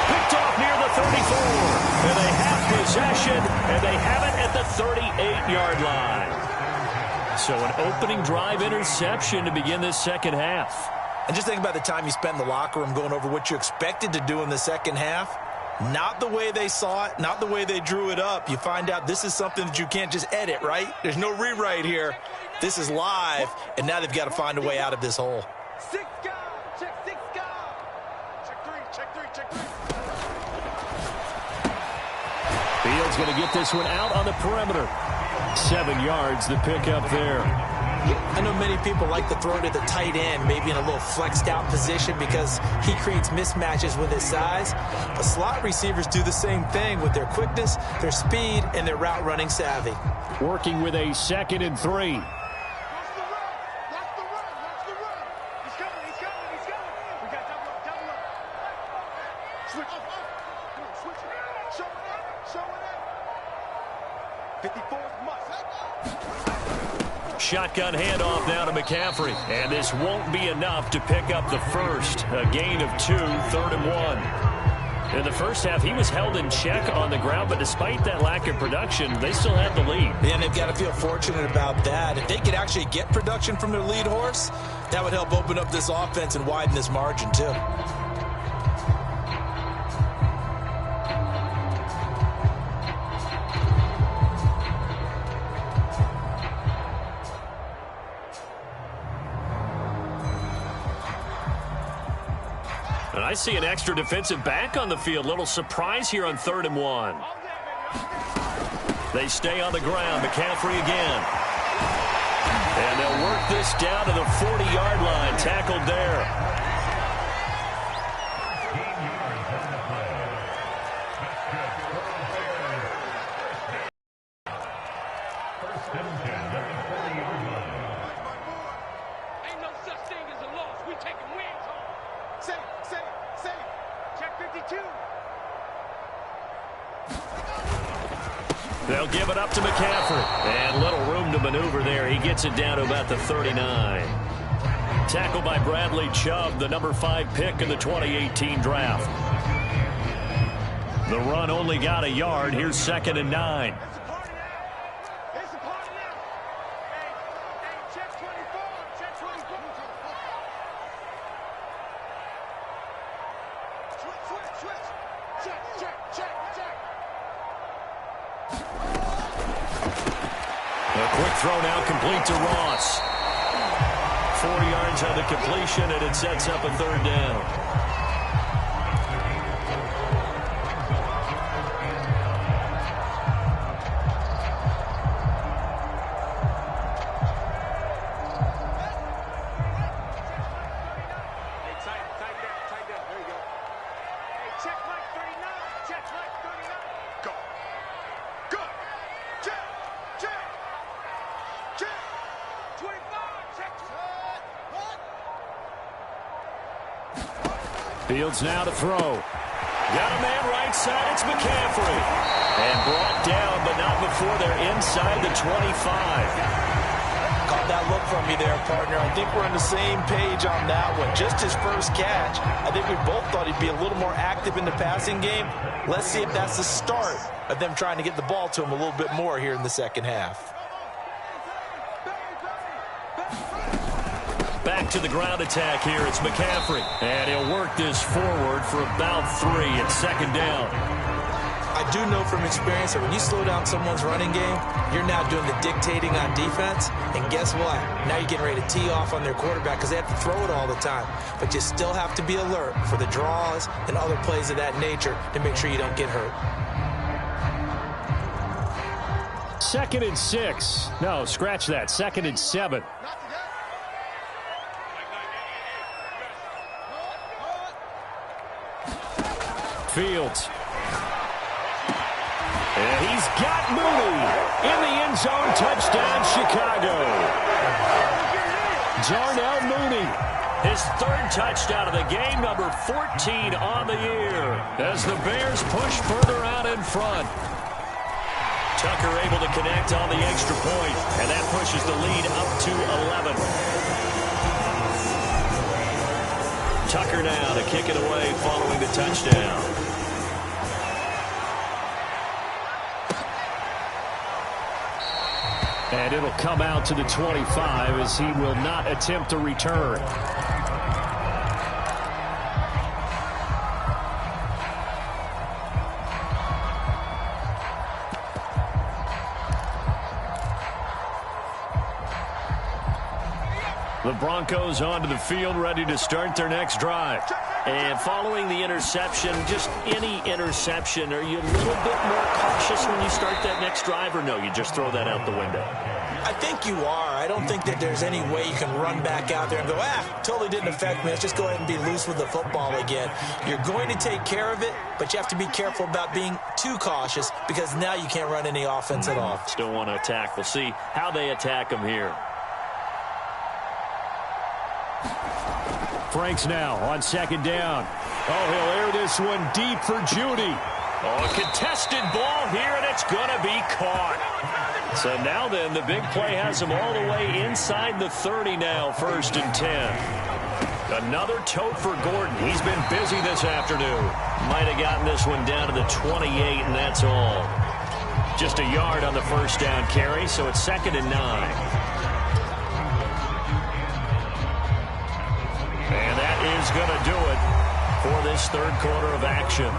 Speaker 5: Picked off near the 34. And they have possession, and they have it at the 38-yard line. So an opening drive interception to begin this 2nd half.
Speaker 6: And just think about the time you spent in the locker room going over what you expected to do in the 2nd half. Not the way they saw it, not the way they drew it up. You find out this is something that you can't just edit, right? There's no rewrite here. This is live, and now they've got to find a way out of this hole.
Speaker 7: 6 guys. Check 6 guys. Check 3. Check 3. Check 3.
Speaker 8: Fields going to get this one out on the perimeter. 7 yards, the pickup there.
Speaker 6: I know many people like to throw to the tight end, maybe in a little flexed out position because he creates mismatches with his size. But slot receivers do the same thing with their quickness, their speed, and their route running savvy.
Speaker 8: Working with a 2nd and 3.
Speaker 7: Watch the run. Watch the run. Watch the run. He's coming. He's coming. He's coming. We got double up. Double up. Switch. Come on, switch it. Show it up. Show it up. 54th must.
Speaker 5: Shotgun handoff now to McCaffrey. And this won't be enough to pick up the first. A gain of 2, 3rd and 1. In the first half, he was held in check on the ground, but despite that lack of production, they still had the lead.
Speaker 6: Yeah, and they've got to feel fortunate about that. If they could actually get production from their lead horse, that would help open up this offense and widen this margin, too.
Speaker 5: And I see an extra defensive back on the field. Little surprise here on 3rd and 1. They stay on the ground. McCaffrey again. And they'll work this down to the 40-yard line. Tackled there.
Speaker 7: Ain't no such thing as a loss. We taking wins home. Say it. Check 52.
Speaker 5: They'll give it up to McCaffrey. And little room to maneuver there. He gets it down to about the 39. Tackled by Bradley Chubb, the number 5 pick in the 2018 draft. The run only got a yard. Here's 2nd and 9.
Speaker 7: It's a party now. It's a party now. Hey, check 24. Check 24.
Speaker 5: A quick throw now complete to Ross. 4 yards on the completion, and it sets up a third down. Fields now to throw. Got a man right side. It's McCaffrey. And brought down, but not before they're inside the 25.
Speaker 6: Caught that look from you there, partner. I think we're on the same page on that one. Just his first catch. I think we both thought he'd be a little more active in the passing game. Let's see if that's the start of them trying to get the ball to him a little bit more here in the second half.
Speaker 5: Back to the ground attack here. It's McCaffrey. And he'll work this forward for about 3. It's second down.
Speaker 6: I do know from experience that when you slow down someone's running game, you're now doing the dictating on defense. And guess what? Now you're getting ready to tee off on their quarterback because they have to throw it all the time. But you still have to be alert for the draws and other plays of that nature to make sure you don't get hurt.
Speaker 8: 2nd and 6. No, scratch that. 2nd and 7. Fields. And he's got Mooney in the end zone. Touchdown, Chicago. Darnell Mooney.
Speaker 5: His 3rd touchdown of the game, number 14 on the year, as the Bears push further out in front. Tucker able to connect on the extra point, and that pushes the lead up to 11. Tucker now to kick it away following the touchdown.
Speaker 8: And it'll come out to the 25 as he will not attempt a return. The Broncos onto the field, ready to start their next drive.
Speaker 5: And following the interception, just any interception, are you a little bit more cautious when you start that next drive, or no, you just throw that out the window?
Speaker 6: I think you are. I don't think that there's any way you can run back out there and go, totally didn't affect me. Let's just go ahead and be loose with the football again. You're going to take care of it, but you have to be careful about being too cautious because now you can't run any offense at all.
Speaker 5: Still want to attack. We'll see how they attack them here.
Speaker 8: Franks now on 2nd down. Oh, he'll air this one deep for Judy.
Speaker 5: Oh, a contested ball here, and it's going to be caught. So now then, the big play has him all the way inside the 30 now, 1st and 10. Another tote for Gordon. He's been busy this afternoon. Might have gotten this one down to the 28, and that's all. Just a yard on the 1st down carry, so it's 2nd and 9. And that is going to do it for this 3rd quarter of action.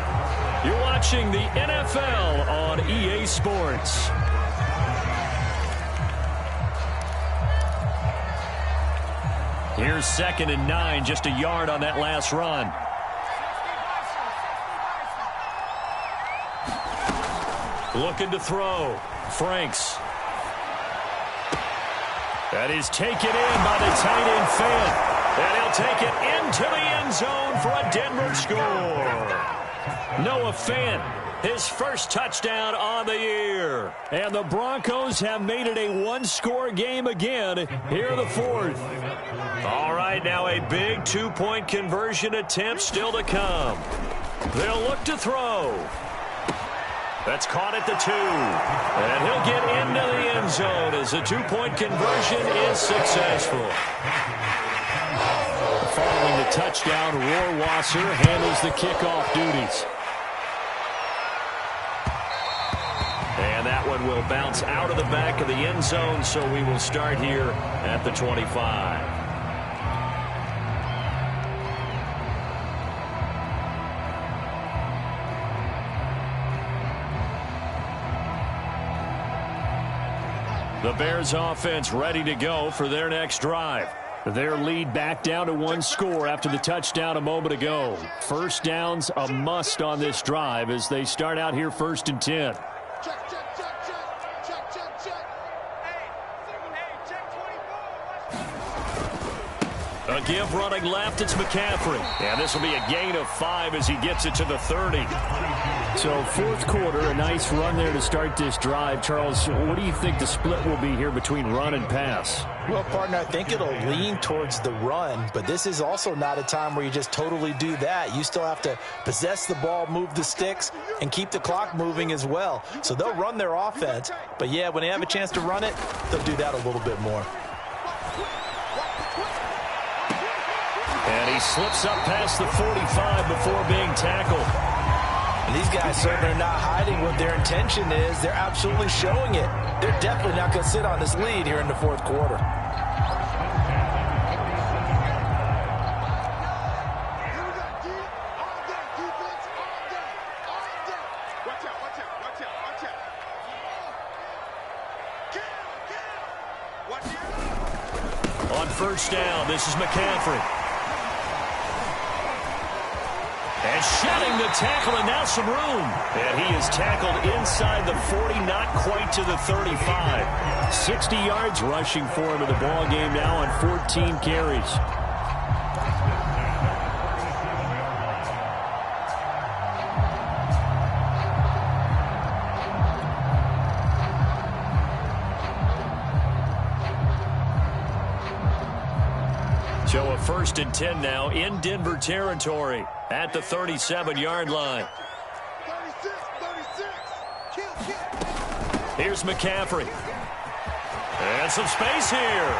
Speaker 5: You're watching the NFL on EA Sports. Here's 2nd and 9, just a yard on that last run. Looking to throw. Franks. That is taken in by the tight end Fant. And he'll take it into the end zone for a Denver score. Noah Fant, his 1st touchdown on the year. And the Broncos have made it a 1-score game again here in the 4th. All right, now a big 2-point conversion attempt still to come. They'll look to throw. That's caught at the 2. And he'll get into the end zone as the 2-point conversion is successful.
Speaker 8: Following the touchdown, Rohrwasser handles the kickoff duties.
Speaker 5: And that one will bounce out of the back of the end zone, so we will start here at the 25. The Bears offense ready to go for their next drive.
Speaker 8: Their lead back down to one score after the touchdown a moment ago. First down's a must on this drive as they start out here 1st and 10.
Speaker 5: A give running left, it's McCaffrey. And this will be a gain of 5 as he gets it to the 30.
Speaker 8: So 4th quarter, a nice run there to start this drive. Charles, what do you think the split will be here between run and pass?
Speaker 6: Well, partner, I think it'll lean towards the run, but this is also not a time where you just totally do that. You still have to possess the ball, move the sticks, and keep the clock moving as well. So they'll run their offense, but yeah, when they have a chance to run it, they'll do that a little bit more.
Speaker 5: And he slips up past the 45 before being tackled.
Speaker 6: And these guys certainly are not hiding what their intention is. They're absolutely showing it. They're definitely not going to sit on this lead here in the 4th quarter.
Speaker 5: On first down, this is McCaffrey. And shedding the tackle, and now some room. And he is tackled inside the 40, not quite to the 35.
Speaker 8: 60 yards rushing for him in the ball game now on 14 carries.
Speaker 5: So a 1st and 10 now in Denver territory at the 37-yard line.
Speaker 7: 36.
Speaker 5: Here's McCaffrey. And some space here.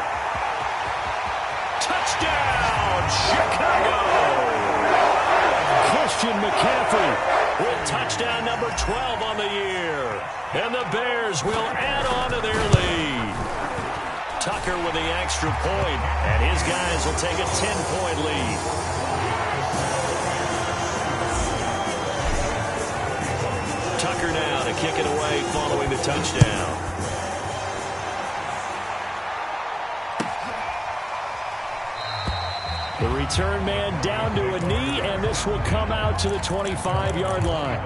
Speaker 5: Touchdown, Chicago!
Speaker 8: Christian McCaffrey
Speaker 5: with touchdown number 12 on the year. And the Bears will add on to their lead. Tucker with the extra point, and his guys will take a 10-point lead. Tucker now to kick it away following the touchdown.
Speaker 8: The return man down to a knee, and this will come out to the 25-yard line.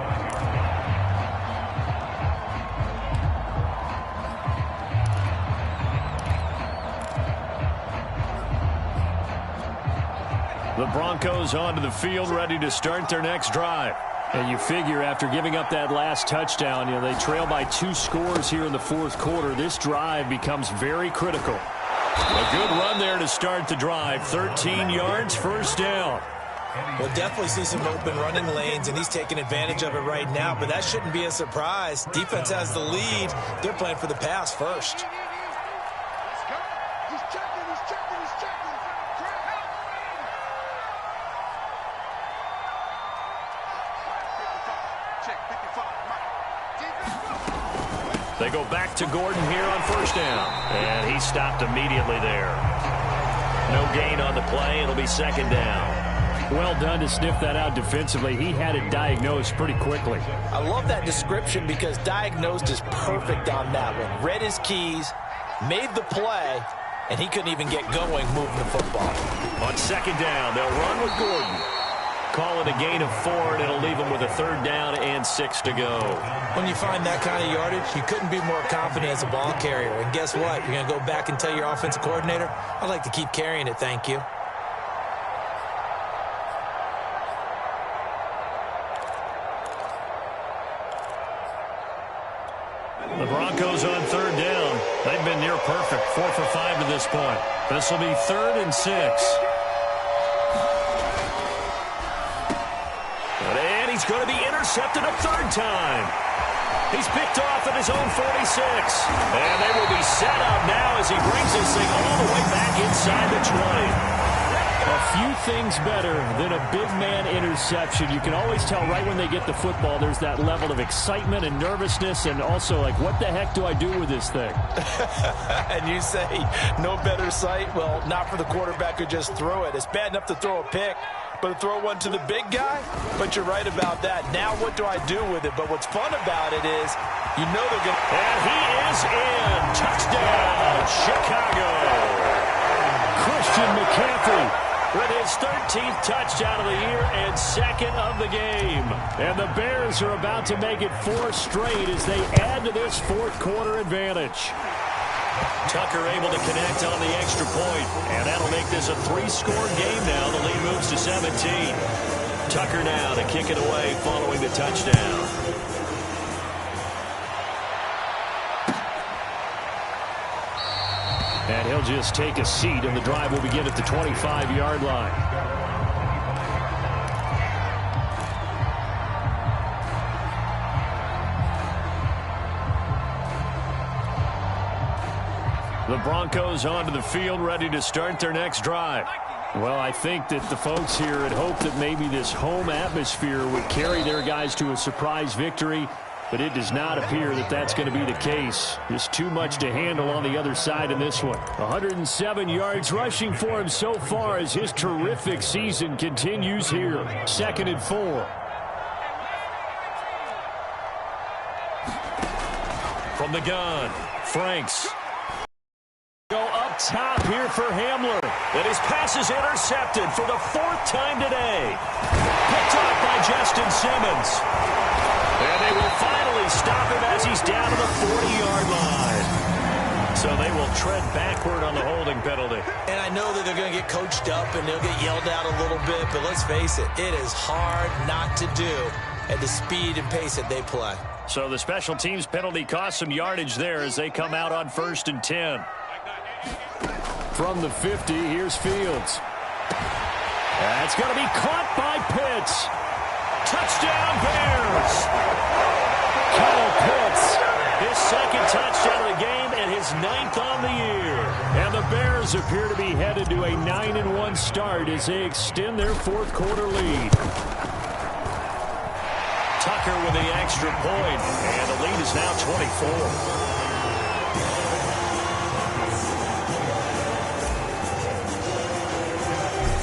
Speaker 5: The Broncos onto the field, ready to start their next drive.
Speaker 8: And you figure after giving up that last touchdown, they trail by 2 scores here in the 4th quarter. This drive becomes very critical.
Speaker 5: A good run there to start the drive. 13 yards, first down.
Speaker 6: We'll definitely see some open running lanes, and he's taking advantage of it right now, but that shouldn't be a surprise. Defense has the lead. They're playing for the pass first.
Speaker 5: They go back to Gordon here on first down. And he stopped immediately there. No gain on the play. It'll be 2nd down.
Speaker 8: Well done to sniff that out defensively. He had it diagnosed pretty quickly.
Speaker 6: I love that description because diagnosed is perfect on that one. Read his keys, made the play, and he couldn't even get going moving the football.
Speaker 5: On 2nd down, they'll run with Gordon. Call it a gain of 4, and it'll leave them with a 3rd down and 6 to go.
Speaker 6: When you find that kind of yardage, you couldn't be more confident as a ball carrier. And guess what? You're going to go back and tell your offensive coordinator, I'd like to keep carrying it, thank you.
Speaker 5: The Broncos on 3rd down. They've been near perfect, 4 for 5 to this point. This will be 3rd and 6. And he's going to be intercepted a 3rd time. He's picked off at his own 46. And they will be set up now as he brings this thing all the way back inside the 20.
Speaker 8: A few things better than a big man interception. You can always tell right when they get the football, there's that level of excitement and nervousness, and also like, what the heck do I do with this thing?
Speaker 6: And you say, no better sight? Well, not for the quarterback who just throw it. It's bad enough to throw a pick, but to throw one to the big guy? But you're right about that. Now what do I do with it? But what's fun about it is You know they're going to...
Speaker 5: And he is in. Touchdown, Chicago.
Speaker 8: Christian McCaffrey
Speaker 5: With his 13th touchdown of the year and second of the game.
Speaker 8: And the Bears are about to make it 4 straight as they add to this fourth quarter advantage.
Speaker 5: Tucker able to connect on the extra point, and that'll make this a 3-score game now. The lead moves to 17. Tucker now to kick it away following the touchdown.
Speaker 8: And he'll just take a seat, and the drive will begin at the 25-yard line. The Broncos onto the field, ready to start their next drive. Well, I think that the folks here had hoped that maybe this home atmosphere would carry their guys to a surprise victory, but it does not appear that that's going to be the case. Just too much to handle on the other side in this one. 107 yards rushing for him so far as his terrific season continues here. 2nd and 4.
Speaker 5: From the gun, Franks.
Speaker 8: Go up top here for Hamler.
Speaker 5: And his pass is intercepted for the 4th time today. Picked off by Justin Simmons. And they will finally stop him as he's down to the 40-yard line. So they will tread backward on the holding penalty.
Speaker 6: And I know that they're going to get coached up and they'll get yelled at a little bit, but let's face it, it is hard not to do at the speed and pace that they play.
Speaker 5: So the special teams penalty cost some yardage there as they come out on 1st and 10.
Speaker 8: From the 50, here's Fields. That's going to be caught by Pitts.
Speaker 5: Touchdown, Bears!
Speaker 8: Kyle Pitts.
Speaker 5: His 2nd touchdown of the game and his 9th on the year.
Speaker 8: And the Bears appear to be headed to a 9-1 start as they extend their 4th quarter lead.
Speaker 5: Tucker with the extra point, and the lead is now 24.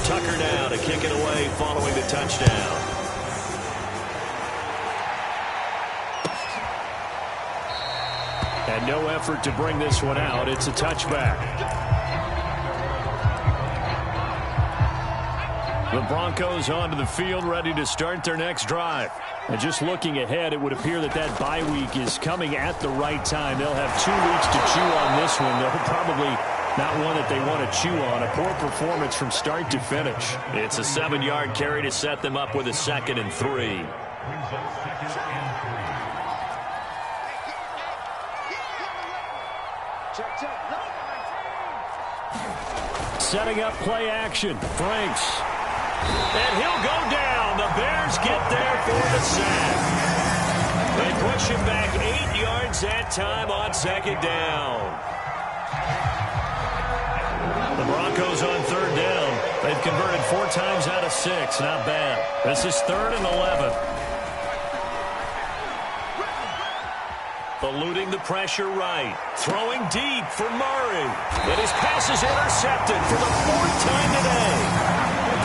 Speaker 5: Tucker now to kick it away following the touchdown.
Speaker 8: And no effort to bring this one out. It's a touchback. The Broncos onto the field, ready to start their next drive. And just looking ahead, it would appear that that bye week is coming at the right time. They'll have 2 weeks to chew on this one. They'll probably not one that they want to chew on. A poor performance from start to finish.
Speaker 5: It's a 7-yard carry to set them up with a 2nd and 3.
Speaker 8: Setting up play action. Franks.
Speaker 5: And he'll go down. The Bears get there for the sack. They push him back 8 yards that time on 2nd down. The Broncos on 3rd down. They've converted 4 times out of 6. Not bad. This is 3rd and 11. Eluding the pressure right. Throwing deep for Murray. And his pass is intercepted for the 4th time today.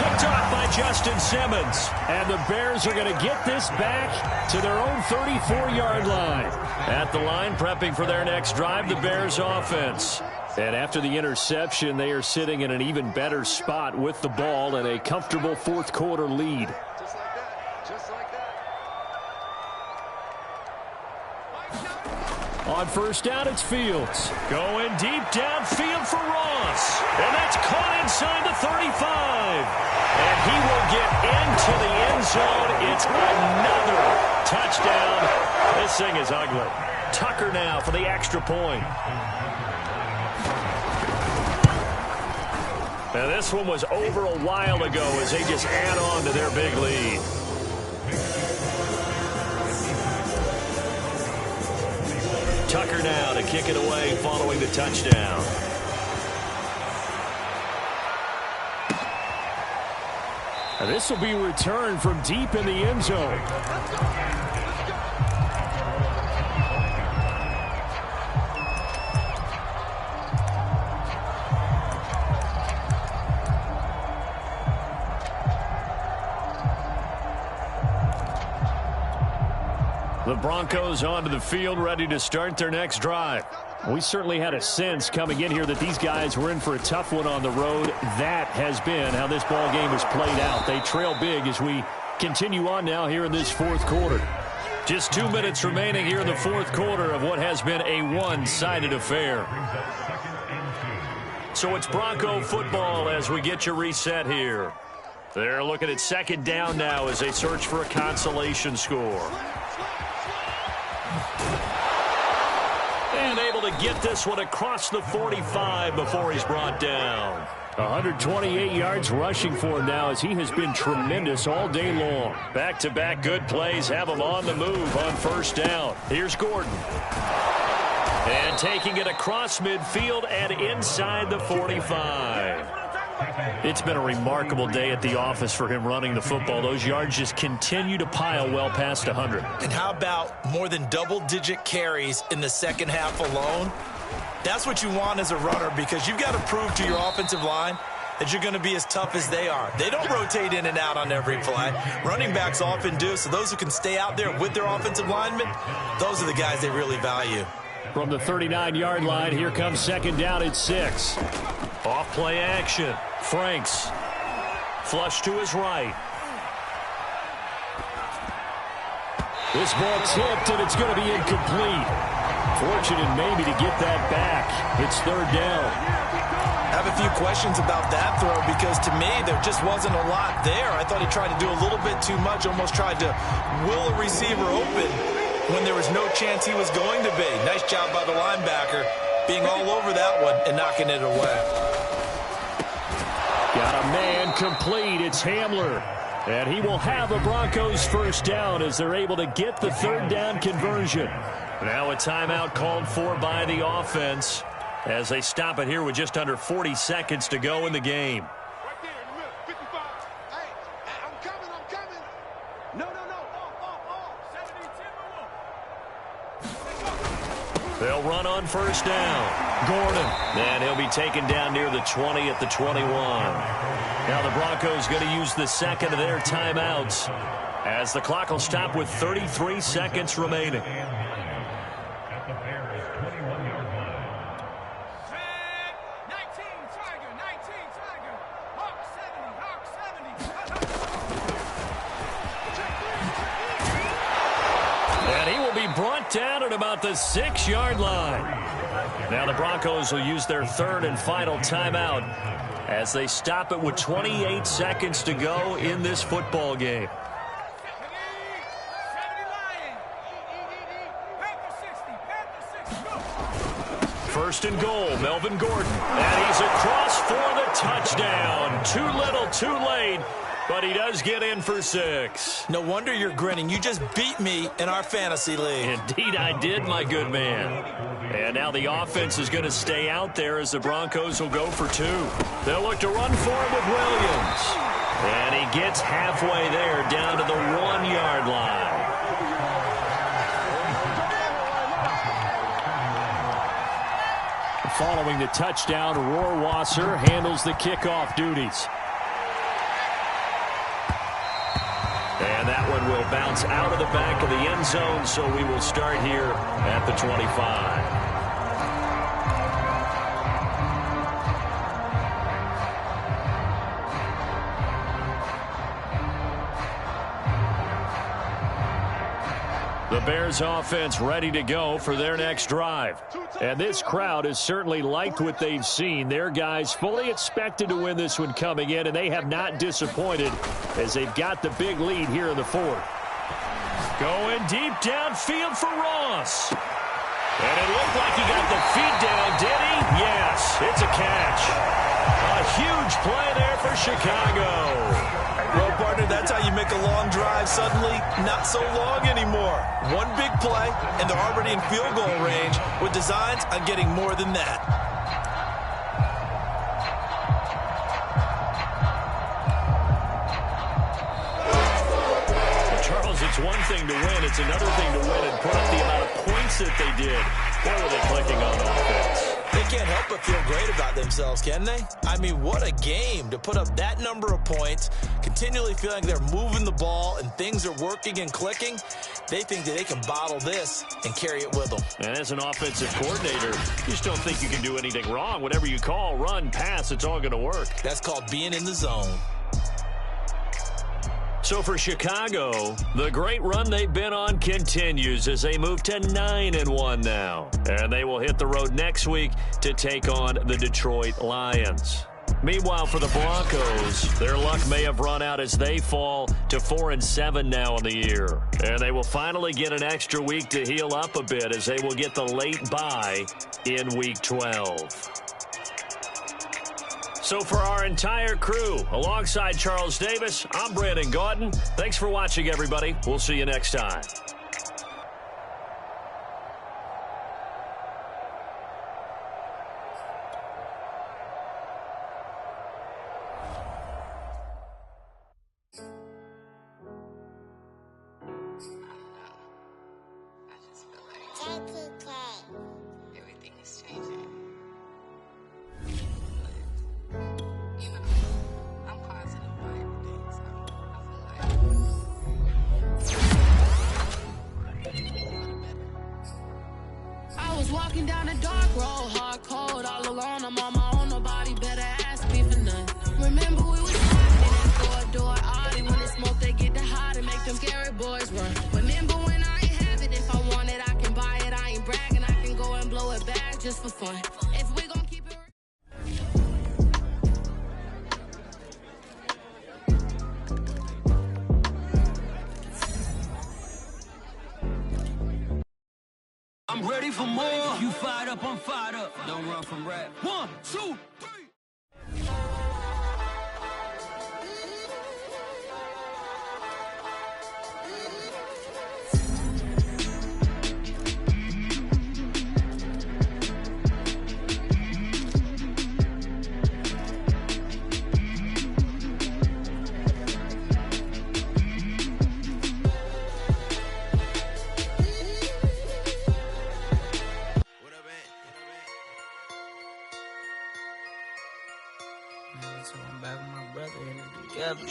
Speaker 5: Picked off by Justin Simmons.
Speaker 8: And the Bears are going to get this back to their own 34-yard line.
Speaker 5: At the line, prepping for their next drive, the Bears offense.
Speaker 8: And after the interception, they are sitting in an even better spot with the ball and a comfortable 4th quarter lead.
Speaker 7: Just like that. Just like that.
Speaker 8: On 1st down, it's Fields.
Speaker 5: Going deep downfield for Ross. And that's caught inside the 35. And he will get into the end zone. It's another touchdown. This thing is ugly. Tucker now for the extra point. Now this one was over a while ago as they just add on to their big lead. Tucker now to kick it away following the touchdown.
Speaker 8: And this will be returned from deep in the end zone.
Speaker 5: The Broncos onto the field, ready to start their next drive. We certainly had a sense coming in here that these guys were in for a tough one on the road. That has been how this ball game has played out. They trail big as we continue on now here in this fourth quarter. Just 2 minutes remaining here in the fourth quarter of what has been a one-sided affair. So it's Bronco football as we get you reset here. They're looking at second down now as they search for a consolation score. And able to get this one across the 45 before he's brought down. 128 yards rushing for him now as he has been tremendous all day long. Back-to-back good plays have him on the move on first down. Here's Gordon. And taking it across midfield and inside the 45. It's been a remarkable day at the office for him running the football. Those yards just continue to pile well past 100.
Speaker 6: And how about more than double-digit carries in the second half alone? That's what you want as a runner because you've got to prove to your offensive line that you're going to be as tough as they are. They don't rotate in and out on every play. Running backs often do, so those who can stay out there with their offensive linemen, those are the guys they really value.
Speaker 8: From the 39-yard line, here comes second down at 6.
Speaker 5: Off play action. Franks. Flush to his right.
Speaker 8: This ball tipped, and it's going to be incomplete. Fortunate maybe to get that back. It's third down.
Speaker 6: I have a few questions about that throw because to me there just wasn't a lot there. I thought he tried to do a little bit too much, almost tried to will a receiver open when there was no chance he was going to be. Nice job by the linebacker being all over that one and knocking it away.
Speaker 8: Got a man complete. It's Hamler. And he will have a Broncos first down as they're able to get the third down conversion.
Speaker 5: Now a timeout called for by the offense as they stop it here with just under 40 seconds to go in the game.
Speaker 7: Right there in the middle, 55. Hey, I'm coming. No. 72.
Speaker 5: They'll run on first down. Gordon. And he'll be taken down near the 20 at the 21. Now the Broncos going to use the second of their timeouts as the clock will stop with 33 seconds remaining. Brought down at about the 6-yard line. Now the Broncos will use their third and final timeout as they stop it with 28 seconds to go in this football game. First and goal, Melvin Gordon. And he's across for the touchdown. Too little, too late. But he does get in for 6.
Speaker 6: No wonder you're grinning. You just beat me in our fantasy league.
Speaker 5: Indeed I did, my good man. And now the offense is going to stay out there as the Broncos will go for 2. They'll look to run for it with Williams. And he gets halfway there down to the 1-yard line.
Speaker 8: Following the touchdown, Rohrwasser handles the kickoff duties.
Speaker 5: And that one will bounce out of the back of the end zone, so we will start here at the 25. The Bears offense ready to go for their next drive.
Speaker 8: And this crowd has certainly liked what they've seen. Their guys fully expected to win this one coming in, and they have not disappointed as they've got the big lead here in the fourth.
Speaker 5: Going deep downfield for Ross. And it looked like he got the feet down, did he? Yes, it's a catch. A huge play there for Chicago.
Speaker 6: Well, partner, that's how you make a long drive suddenly not so long anymore. One big play, and they're already in field goal range with designs on getting more than that.
Speaker 5: Charles, it's one thing to win. It's another thing to win and put up the amount of points that they did. Boy, were they clicking on offense.
Speaker 6: They can't help but feel great about themselves, can they? I mean, what a game to put up that number of points, continually feeling they're moving the ball and things are working and clicking. They think that they can bottle this and carry it with them.
Speaker 8: And as an offensive coordinator, you just don't think you can do anything wrong. Whatever you call, run, pass, it's all going to work.
Speaker 6: That's called being in the zone.
Speaker 8: So for Chicago, the great run they've been on continues as they move to 9-1 now. And they will hit the road next week to take on the Detroit Lions. Meanwhile, for the Broncos, their luck may have run out as they fall to 4-7 now in the year. And they will finally get an extra week to heal up a bit as they will get the late bye in Week 12. So for our entire crew, alongside Charles Davis, I'm Brandon Gaudin. Thanks for watching, everybody. We'll see you next time.
Speaker 9: Everything is changing. I'm positive about everything, so I feel like I was walking down a dark road, hard cold, all alone. I'm on my own, nobody better ask me for nothing. Remember we was riding in that four-door Audi. When it's smoke, they get the hot and make them scary boys run. Remember when I ain't have it, if I want it, I can buy it. I ain't bragging, I can go and blow it back just for fun. If we gon' keep it
Speaker 3: I'm ready for more. You fired up, I'm fired up. Don't run from rap. 1, 2, 3.
Speaker 2: So I'm back with my brother in it together.